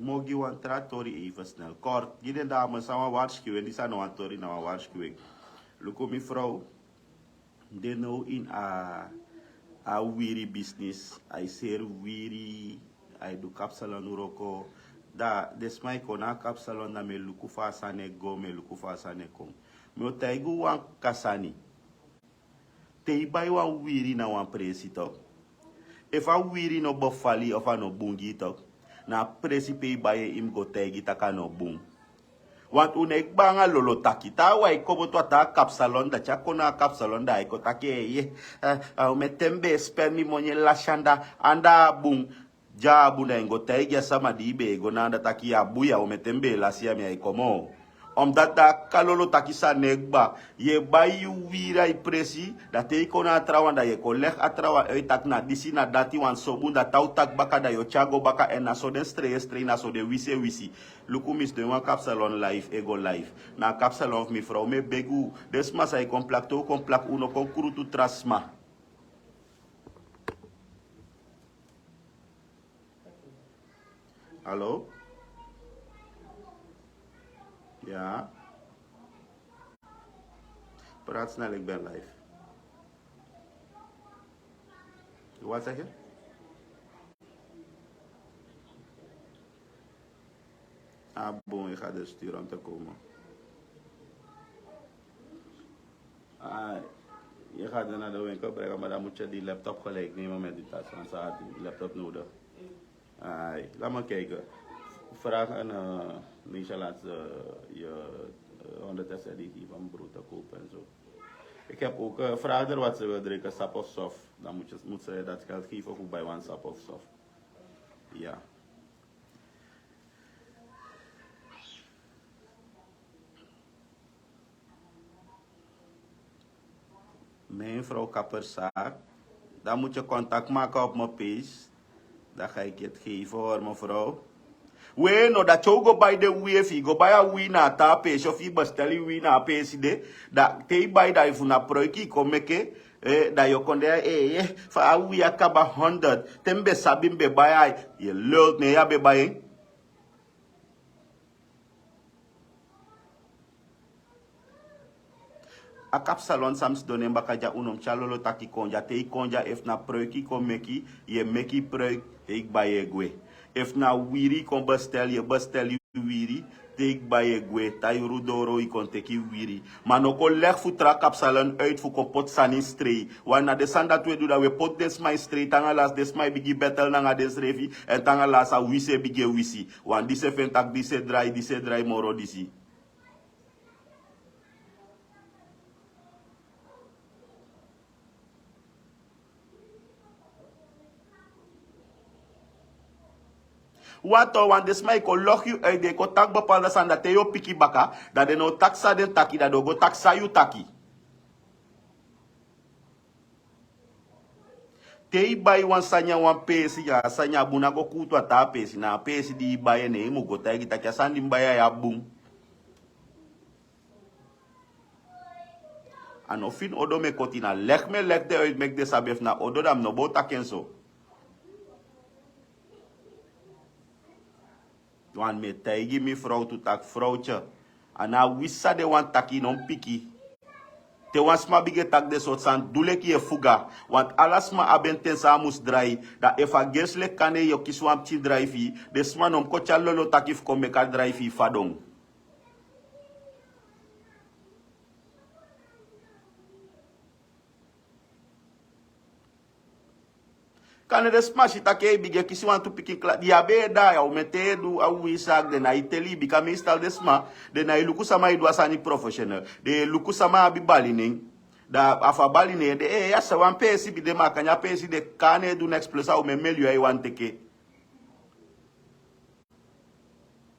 Mogi wan tratori even snel. Kort, die dames aan waarschuwen, die zijn nou aan tori naar waarschuwing. Look at me vrouw. They know in a weary business. I say weary. I do kapsalon uroko. Da desmai kona kapsalon na me luku fa sane go me luku fa sane kom. Me otaigu wan kasani. Te bai wan weary na wan presi tok. If a weary no bofali of a no bungi tok. Na presi pe bai im go taigi taka no bung. Want unek banga lolo taki ta wa ikobo to ta kapsalon da chakona kapsalon da iko taki ye metembe spend mi monye la shanda anda bung ja bunda ngo taiga sama di be go nanda taki ya buya o metembe la sia mi ikomo omdat da kalolo taki sa negba ye bayu wira I presi da te ikona trawanda ye kolek atrawa e tak na disi na dati wan sobunda tau tak baka da yo chago baka en na so den stress na so de wisi luku mis de wan kapsalon life ego life na kapsalon mi vrouw me begu desma sa komplak to komplak uno konkuru tu trasma. Hallo? Ja. Praat snel, ik ben live. Wat zeg je? Ah, bon, ik ga dus sturen om te komen. Ah, je gaat dan naar de winkel brengen, maar dan moet je die laptop gelijk nemen met die tas, want ze had die laptop nodig. Ah, laat maar kijken. Vraag aan Nisha laat je 100 SLD van brood te kopen en zo. Ik heb ook vraag er wat ze wil drinken, sap of soft. Dan moet ze dat geld geven voor bij een sap of soft. Ja. Mijn vrouw Kapperzaak. Dan moet je contact maken op mijn page. Dan ga ik het geven hoor mevrouw. We no dat you go buy the wave, go buy a winner ta page of you bestel you winner page de dat te buy dat if na proiki ko meke dat you kon there fa a we akaba 100 tembe sabimbe buy ye lult ne ya be buy a kapsalon sams donen bakaja unom chalolo taki konja te konja if na proiki ko meki ye meki proik ik buy egwe. If na wiri kon bestel je wiri, take by je gwe, tayuru doro I kon teki wiri. Maar no kon leg voor tra kapsalen uit voor kon pot sani stray. Wanneer de san dat we doen dat we pot des my stray, tanga las des my bigi battle nanga des revi, en tanga las a wise bigi wisi. Wan dise fentak dise dry moro disi. Wat want des mij ko log you uit de ko tak bepaalde san dat yo piki baka dat de no taxa den taki dat do go taxa you taki. Tei bai wan sanya wan pesi ya sanya buna go kutu ata pesi na pesi di bai ne mu go taki taki sandi mbaya ya bum. Ano fin odo me kotina leg me leg de uit mek de sabef na odo dam no bo takenso. Want me taigi mi vrouw to tak vrouwtje. Ana wissa de wan taki non piki. Te wan sma bige tak de soort san dule ki e fuga. Want alas ma abenten sa mus drai. Da efa gersle kane yo kiswam ti drai fi. De sma nom ko chalolo takif ko meka drai fi fadong. Kan de smash itake bige kisi want to piki kla dia beda ya umete du au isak de na iteli bika mistal desma de na iluku sama idu asani professional de luku sama abibalining da afa baline de asa wan pesi bi de makanya pesi de kane du next plus au memelio ai wan teke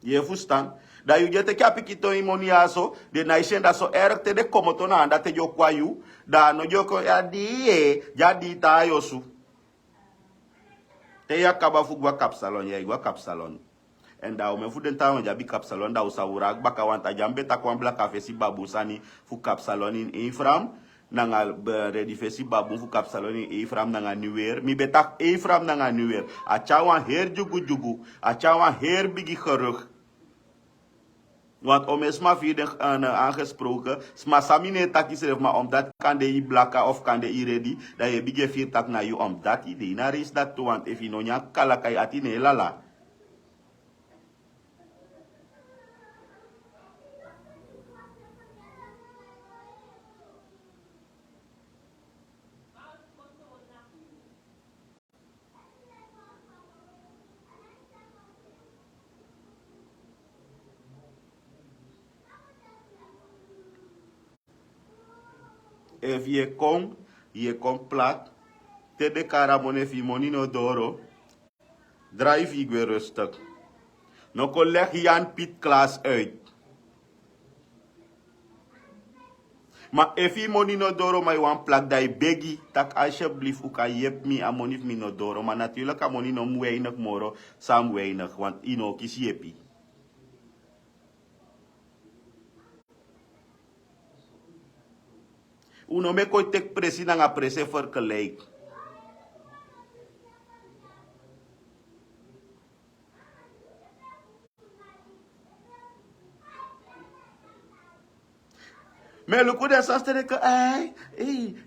ye fustan da yu jete kapiki to imoni aso de na ishenda so erkte de komotona anda te jo kwayu da no joko ya di jadi ta yosu. Te ya kaba fugwa kapsalon ya igwa kapsalon. En da me fuden ta on jabi kapsalon da usawura baka wanta jambe ta kwambla kafe si babu sani fu kapsalon in infram nanga ready fesi babu fu kapsalon in infram nanga nuwer mi betak infram nanga nuwer a chawan her jugu a chawan her bigi kharuk. Want om is maar vier aangesproken. Maar samine tak is er, maar omdat kan de i blakka of kan de i ready. Dat je bige vier tak na you omdat idee. Na is dat toe, want if je no nya kala kai atine lala. If je kom plat. Te de karamone fi moni no doro. Drive igwe rustig. No kon leg Jan Piet Klaas uit. Maar if je money no doro, maar je wan plak dat je begi, tak alsjeblieft ook aan je me aan money mi no doro. Maar natuurlijk aan money no weinig moro, sam weinig, want ino kies jepi. Uno me koi tek presi na nga presi vergelijk. Me luku de sastere ke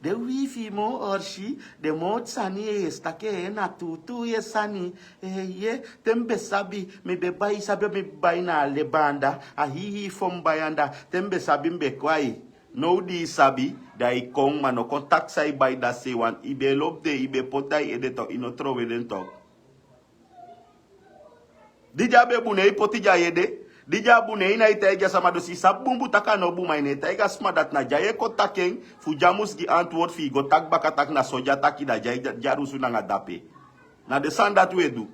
de wifi mo orshi, de mo sani stake na tutu ye sani, ye tembe sabi me be bai sabi me bai na lebanda, hi fom bayanda, tembe sabi mbe kwai. No di sabi, da I kong mano kontak sai bai da se wan, ibe lop de ibe potai edeto ino trowe den tok. Dija be bune potija yede. Dija bune ina itaiga sama dosi sabumbu taka no buma ina itaiga smadat na jaye ko takeng fujamus gi antwoord fi go tak bakatak na soja taki da jay jarusu na nga dape. Na de san dat we do.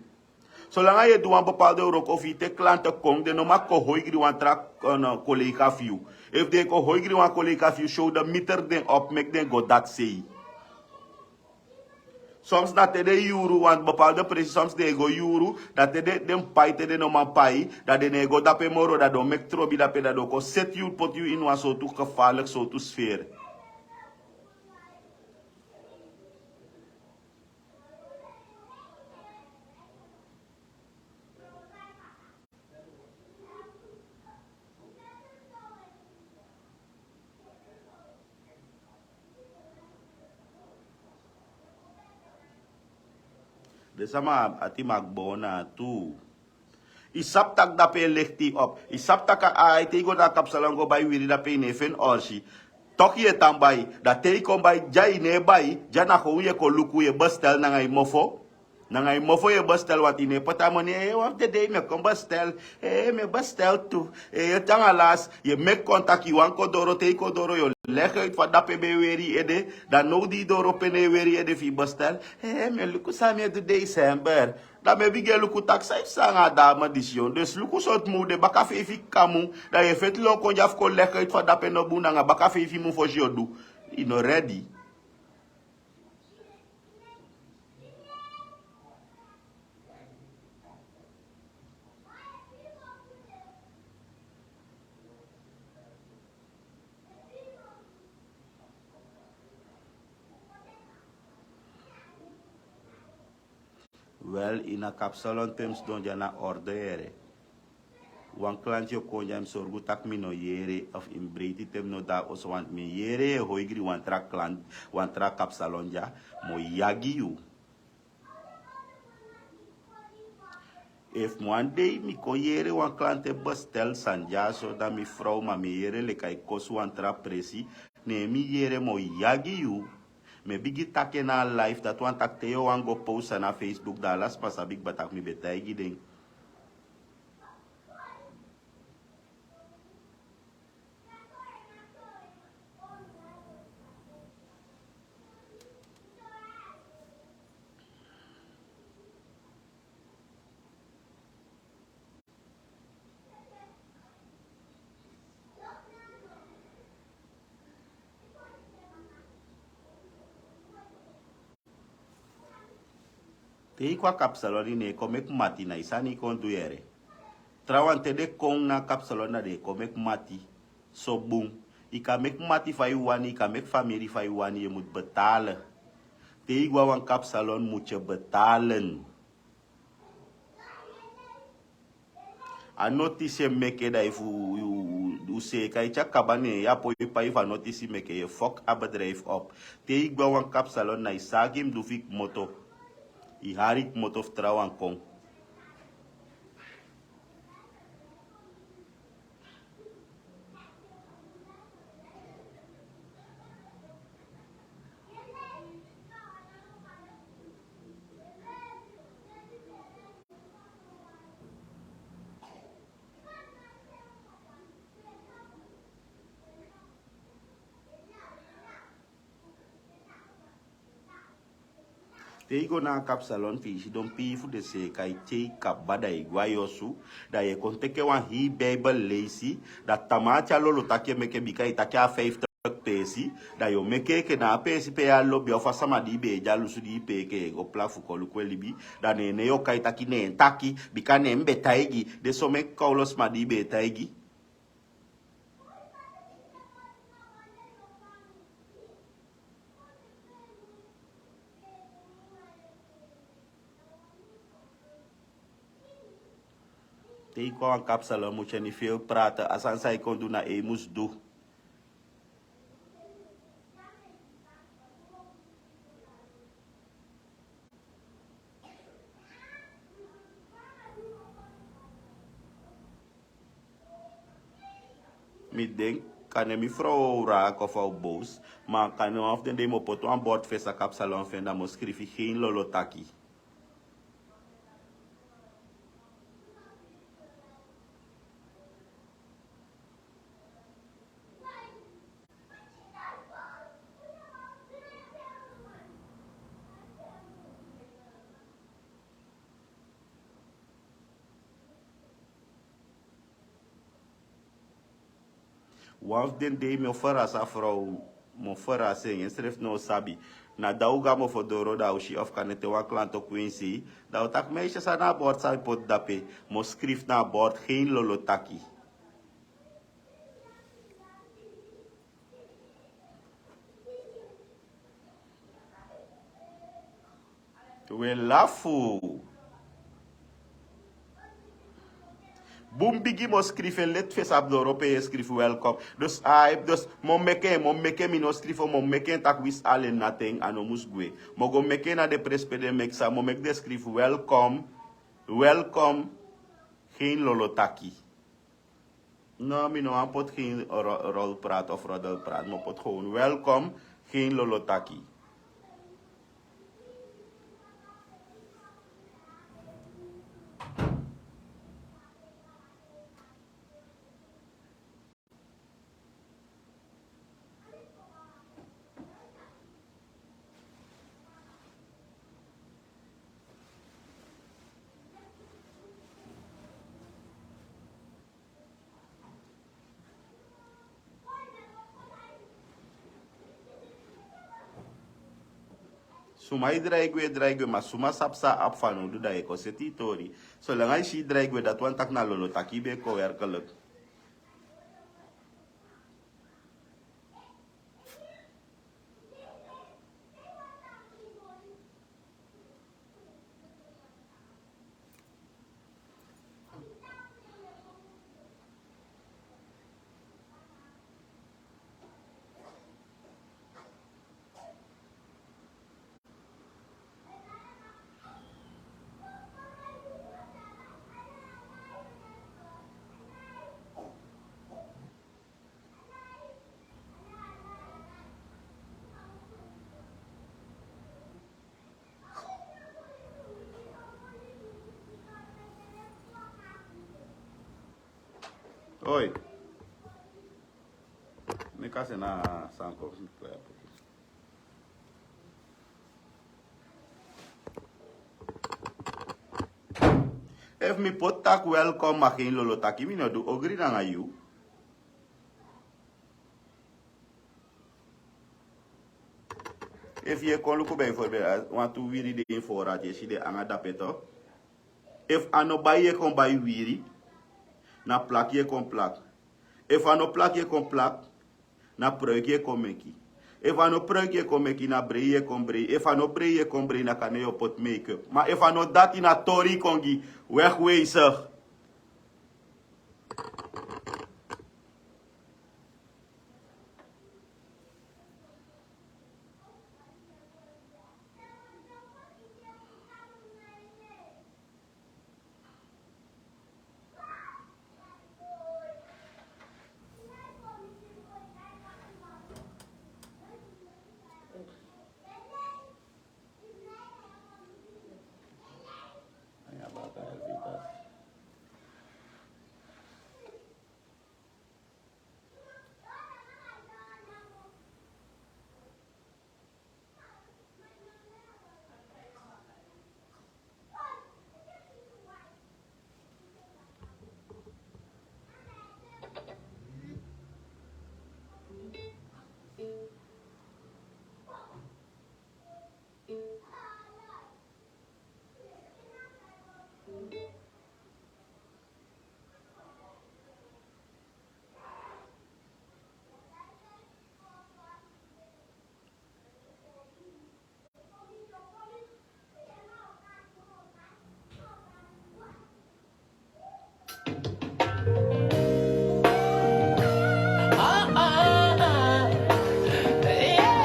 Zolang je doet een bepaalde rok of je te klanten komt, dan maak je hoogri wan trak een collega view. If de ko hoigri wan collega view show de meter den op, make den go dat say. Soms dat de euro, want bepaalde prijs, soms de go euro, dat de den pai te de no man pai, dat de nego dape moro, dat do mek trobi dape, dat do ko set you, pot you in wan zo toe gevaarlijk, zo toe sfeer. De sama ati magbona tu. Isap tak dape lechti op. Isap tak ay tego da kapsalan go bay wiri dape nefen orsi. Toki e tambay. Da tei kon bay jay ne bay. Jana ko uye ko luku ye bestel na ngay mofo. Na ngay mofo ye bestel wat ine patamoni e wap de day me kon bestel. Me bestel tu. Tanga las ye mek kontak yi wan ko doro tei ko doro yo. Leg uit van dape be weri ede. Dan no di doro pene weri ede fi bestel. Me luku sa me de December. Dan me bige luku tak sa nga dama disyon. Dus luku sot moede baka fefi kamu. Dan je vet lo kon jaf ko leg uit van dape no buna nga baka fefi mu fo jodu. Ino ready. Wel, in a kapsalon temps don jana orde ere. Wan klantje kon jam sorgu tak mi no yere of in breedte tem no da os want mi yere hoigri wan tra klant wan tra kapsalon ja mo yagi you. If one day mi ko yere wan klante bestel sanja so da mi vrouw ma mi yere le kai kos wan tra presi ne mi yere mo yagi you. Me bigi take na live dat wan tak teo wan go post na Facebook da las pasabik batak mi betai gideng. Tei kwa kapsalon ne komek mati na isani kon duere. Trawante de kong na kapsalon na de komek mati. So boom. Ika mek mati fa wani, ika mek family fa wani, je moet betalen. Tei gwa wan kapsalon moet je betalen. A notice meke da if u se kai kabane ya po pa if a notice meke je fuck a bedrijf op. Te ik ba wan kapsalon na isagim du fik moto. I harik moto trawan kon. Te go na kap salon fi si don pi fu de se kai te kap bada iguayosu da ye konteke wan hi bible lazy da tamacha lolo take meke bika itake a 50 pesi da yo meke ke na pesi pe ya lobi ofa samadi be jalu su di pe ke go plafu ko lu kwelibi da ne yo kai taki ne taki bika ne mbe taigi de so mek kaulos madi be taigi. Te ko an kapsalon moet je niet veel praten. Als aan zij kon doen, na je moest doen. Ik denk, kan je mijn vrouw raken of al boos. Maar kan je af en toe op een bordfest aan kapsalon vinden, dan moet schrijf je geen lolotaki. Waf den day me fara sa vrouw mo fara sen je schrijft no sabi na dauga mo fodoro da ushi of kan te wan klant ook winsi da utak meisjes aan na bord sa pot dape mo schrift na bord geen lolotaki. We lafu. Boom bigi mo schrijven let fes ab de Europese schrijf welkom. Dus mo meke mi no schrijf mo meke tak wis allen nothing ano musgwe. Mo go meke na de prespede meksa mo mek de schrijf welkom geen lolotaki. No mi no aan pot geen rolpraat of roddelpraat, mo pot gewoon welkom geen lolotaki. Suma draigwe ma suma sapsa apfano do da eko seti tori. So lang ay si draigwe dat wan tak na lolo takibe ko werkelijk. Oi. Me kase na sanko. If me pot tak welkom ma geen lolo taki mi no do ogri na you. If je kon luko bijvoorbeeld want to wiri de info je si de anga dapeto. If ano baye kon bay wiri na plak je kon plak. If ano plak je kon plak, na pruik je kon meki. If ano pruik je kon meki, na brei je kon brei. If ano brei je kon brei, na kan je pot make-up. Maar if ano dat in a tori kon gi, wegwezen.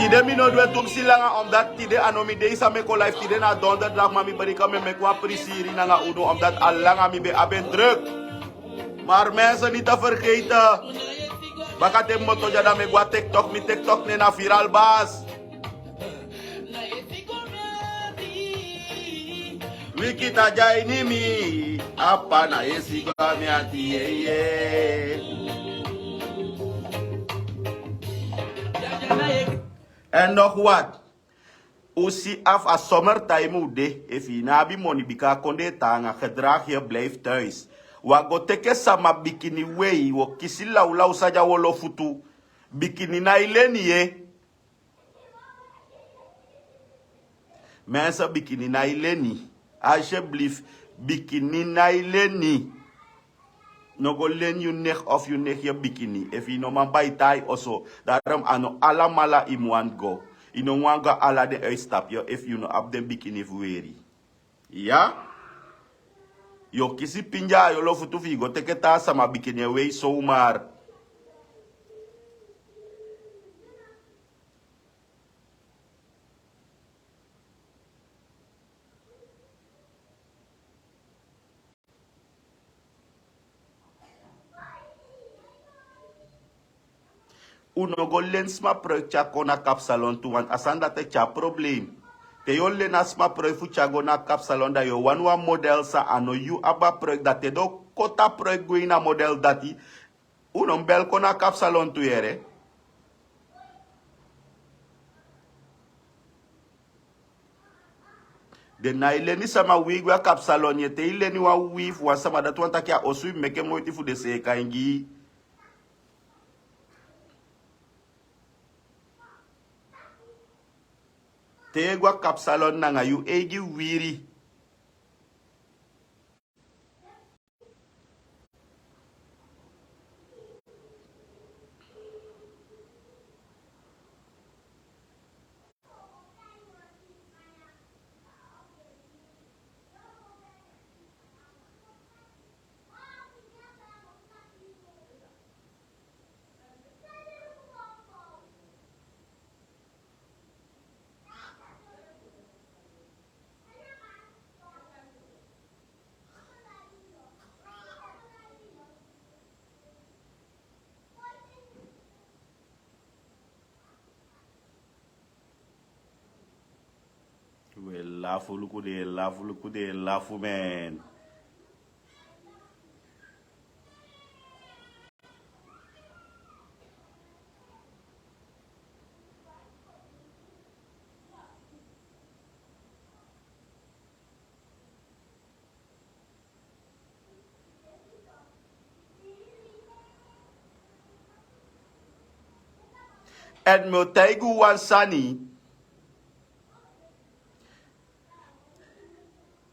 Tide mi no dwe tum silanga omdat tide anomi de isa me ko life tide na donderdag mami berika me kwa prisiri na nga uno omdat alanga mi be aben druk. Maar mensen niet te vergeten. Bakate moto jada me gwa TikTok mi TikTok ne na viral bas. Wiki tajai ni mi apa na esi gwa mi ati ye. En nog wat? Usi af a summertime ude. If je nabi money bika konde tanga gedrag je blijf thuis. Wago teke sama bikini wei wo kisi lau saja wolo futu. Bikini na ileni ye. Mensen bikini na ileni. Alsjeblieft bikini na ileni. No go len you nek of you nek je bikini. If you no man buy tie also. Daarom ano ala mala imuan go. You no wanga ala de uitstap yo if you no ab den bikini fueri. Ja? Yo kisi pinja yo lo futu figo teke ta sama bikini wei zomaar. Uno go len sma project kona kapsalon tu want asanda te cha problem. Te yo len asma project fu cha go na kapsalon da yo one model sa ano you aba project dat te do kota project go ina model dati. Uno bel kona kapsalon tu yere. De na ileni sama wigwa kapsalon ye te ileni wa wif wa sama dat wanta kia osu meke moiti fu de se kaingi. Tegwa kapsalon nanga yu egi wiri. We lafu luku de lafu man. En mo taigu wansani.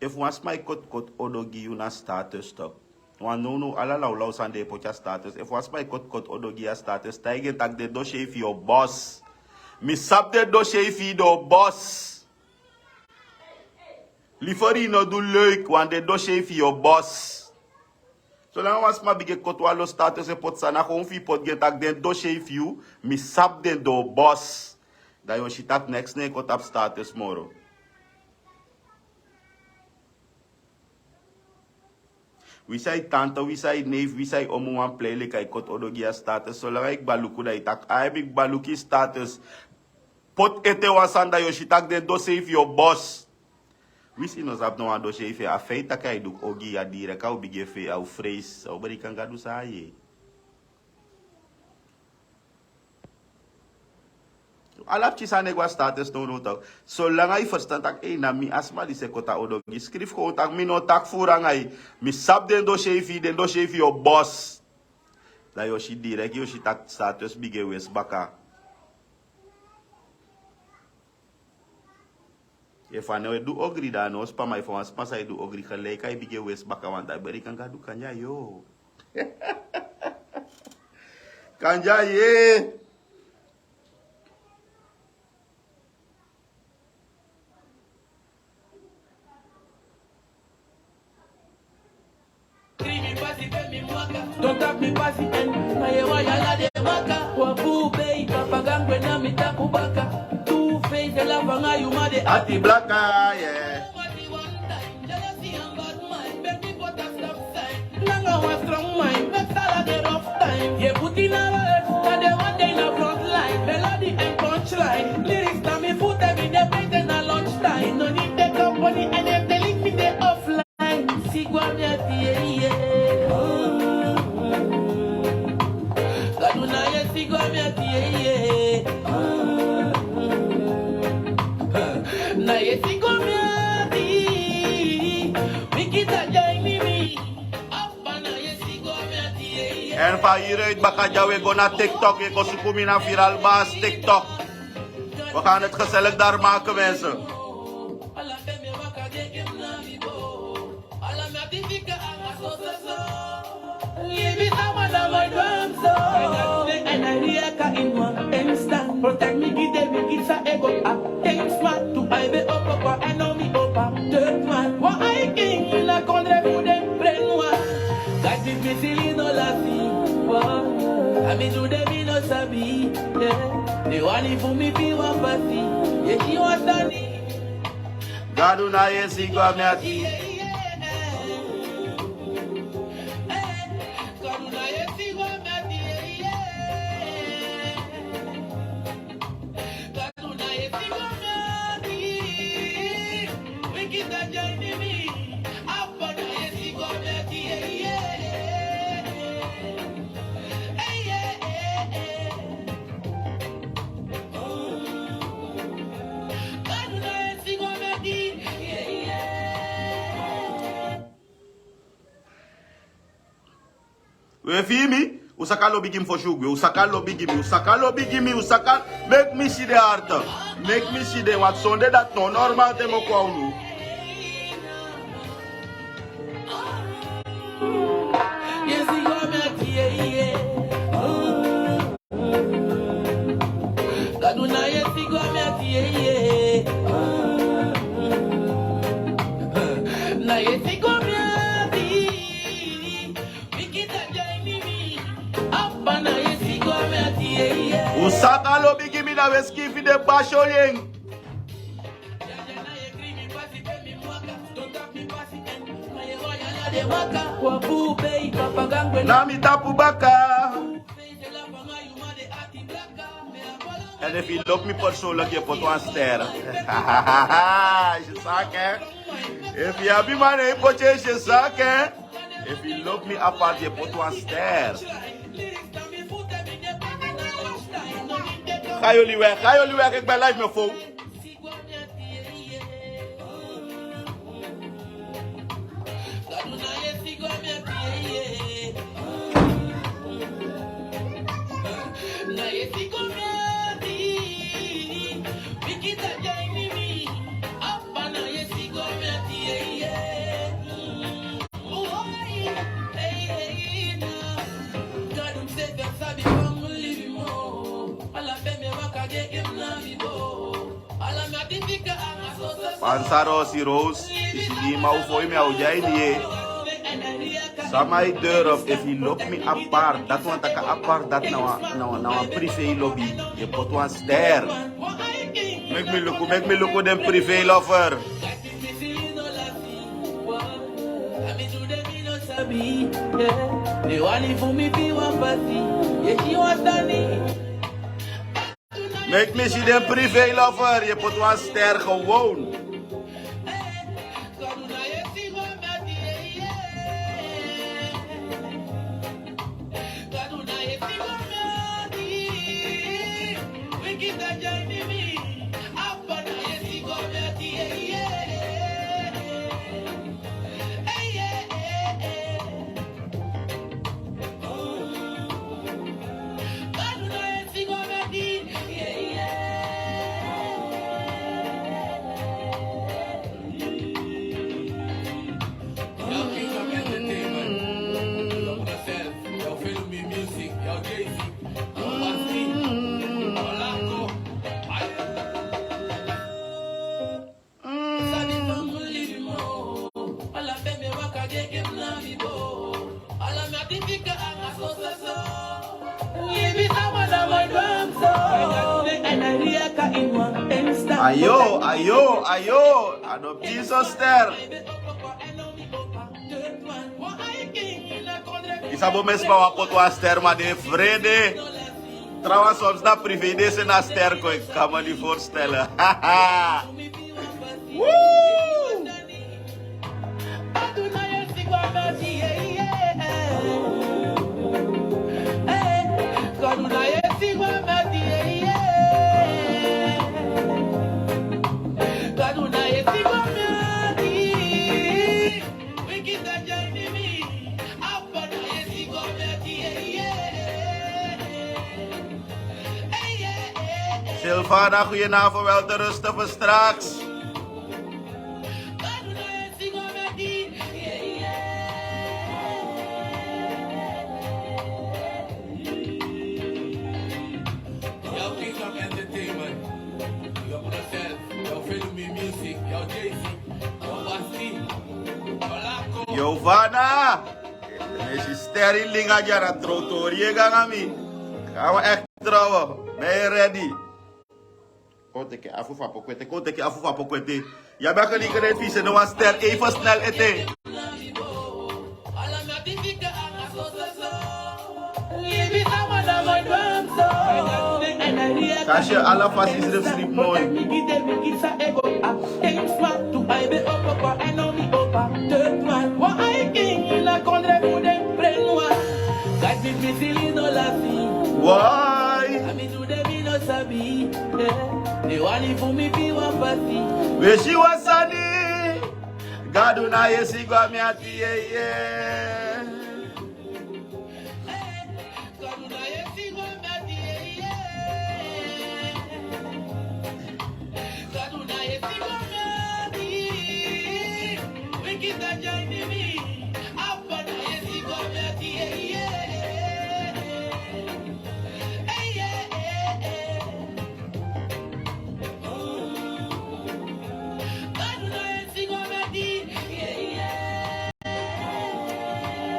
If once my kot odogi you na status stop. Wan no ala lau sande pocha status. If once my kot odogi a status, taige tak de doshe if your boss. Mi sap de doshe if your boss. Lifori no do leuk wan de doshe if your boss. So lang was ma bige kot walo status e pot sana kon fi pot get tak den doshe if you mi sap den do boss. Da yo shitak next ne kot up status moro. We say tante, we say neef, we say omu wan play like I kot odogia status. So lang ik baluku da itak. I big baluki status. Pot ete wasanda yoshi tak den do save your boss. We see nos ap no wan do save a feita kay duk ogi ya dire ka ubige fe au phrase. Au bari kan gadu sa ye. Alap ci sa negwa status no tak. So lang ay verstaan tak na mi asma di se kota odogi. Skrif ko tak mi no tak furang ay. Mi sab den do shave your boss. Da yo shi direct yo shi tak status bige wes baka. If I know do ogri da no spa my for spa say do ogri khale kay bige wes baka wan da bari kan gadu kanya yo. Kanja ye. Don't tap me pass it, and my waya la de maka. Wapu pay, papa gangwe na mitako. baka. Two-face, the love and you mad the Ati Blacka, yeah. Jealousy and bad mind, baby, but a stop sign. Nanga one strong mind, let's all have a rough time. Yeah, put in a word, and they one day in a front line. Melody and punchline. Lyrics na me foot every day, break in a lunchtime. No need the company, and if they link me, they offline. Sigwa me at the Kaduna, yes, sigwa me at the na yes, sigwa me at the Mikita join me. En van hieruit Bakaja, we gaan naar TikTok. Ik ga zoeken naar Viral Baas TikTok. We gaan het gezellig daar maken, mensen. Protect me, give them, it's a ego. Thanks, man, to I be up, I know me up. Third man, what I king in a country for them brain one. That is me silly no laughing. I mean, do them in no sabi. They want it for me, be one party. Yeah, she wants to need. Kaduna, yes, Sigwa me ati. We feel me? Usaka lobby game for sugar. Usaka lobby give me. Usaka lobby give me. Usaka make me see the art. Make me see the what Sunday that no normal demo kwaunu. Yes, you are me at Kaduna, yes, you are me at na yes, you are me at Usaka lobby give me the whiskey for the basholing. Nami tapu baka. And if you look me persoonlijk, je pot one ster. Je zak hè. If you have man, je pot je zak hè. If you look me apart, je pot one ster. Ga jullie weg, ik ben live met vol. Pansaro si Rose, is die mau foi me au jai die. Samai durf, if he look me apart, dat want taka apart dat na privé lobby. Je pot one ster. Make me look them privé lover. They want it for me be one party. Yeah, she wants to need. Make me see them privé lover. Je pot one ster gewoon. lekker in one instant. Ayo, ayo, ayo. Ano piso ster. Isabo mes mawapot wa ster maar de vrede. Trouwens soms na privé deze na ster ko ik kan me niet voorstellen. Woo! Silvana, goedenavond, wel te rusten voor straks. Giovanna, je sterling aja na trotor, je gaan mi. Gaan we echt trouwen? Ben je ready? Konteke afufa pokwete, konteke afufa pokwete. Ja, ben je niet vissen, dan was ster even snel eten. Kasje, alle vast is er sleep mooi. Why? Wees je was sunny? Gadu na yesi gwa mi ati ye.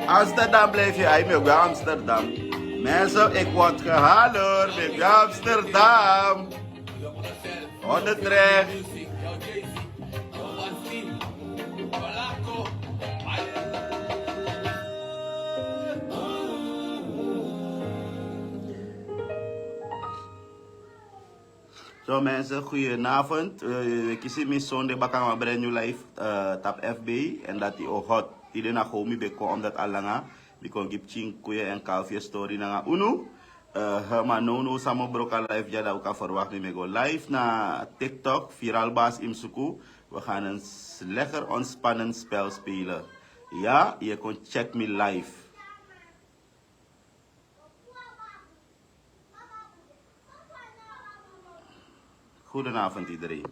Amsterdam blijf je, hij met Amsterdam. Mensen, ik word gehaald hoor, met Amsterdam. On the track. Zo mensen, goedenavond. We kiezen mijn zondag bakang een brand new live tap FB. En dat die ook hot. Iedereen naar home beko omdat alanga. Die kon give ching koeien en kalfje story na unu. Maar no samo broka live ja dat ook verwacht me go live na TikTok. Viral baas imsuku. We gaan een lekker ontspannend spel spelen. Ja, je kon check me live. Goedenavond iedereen.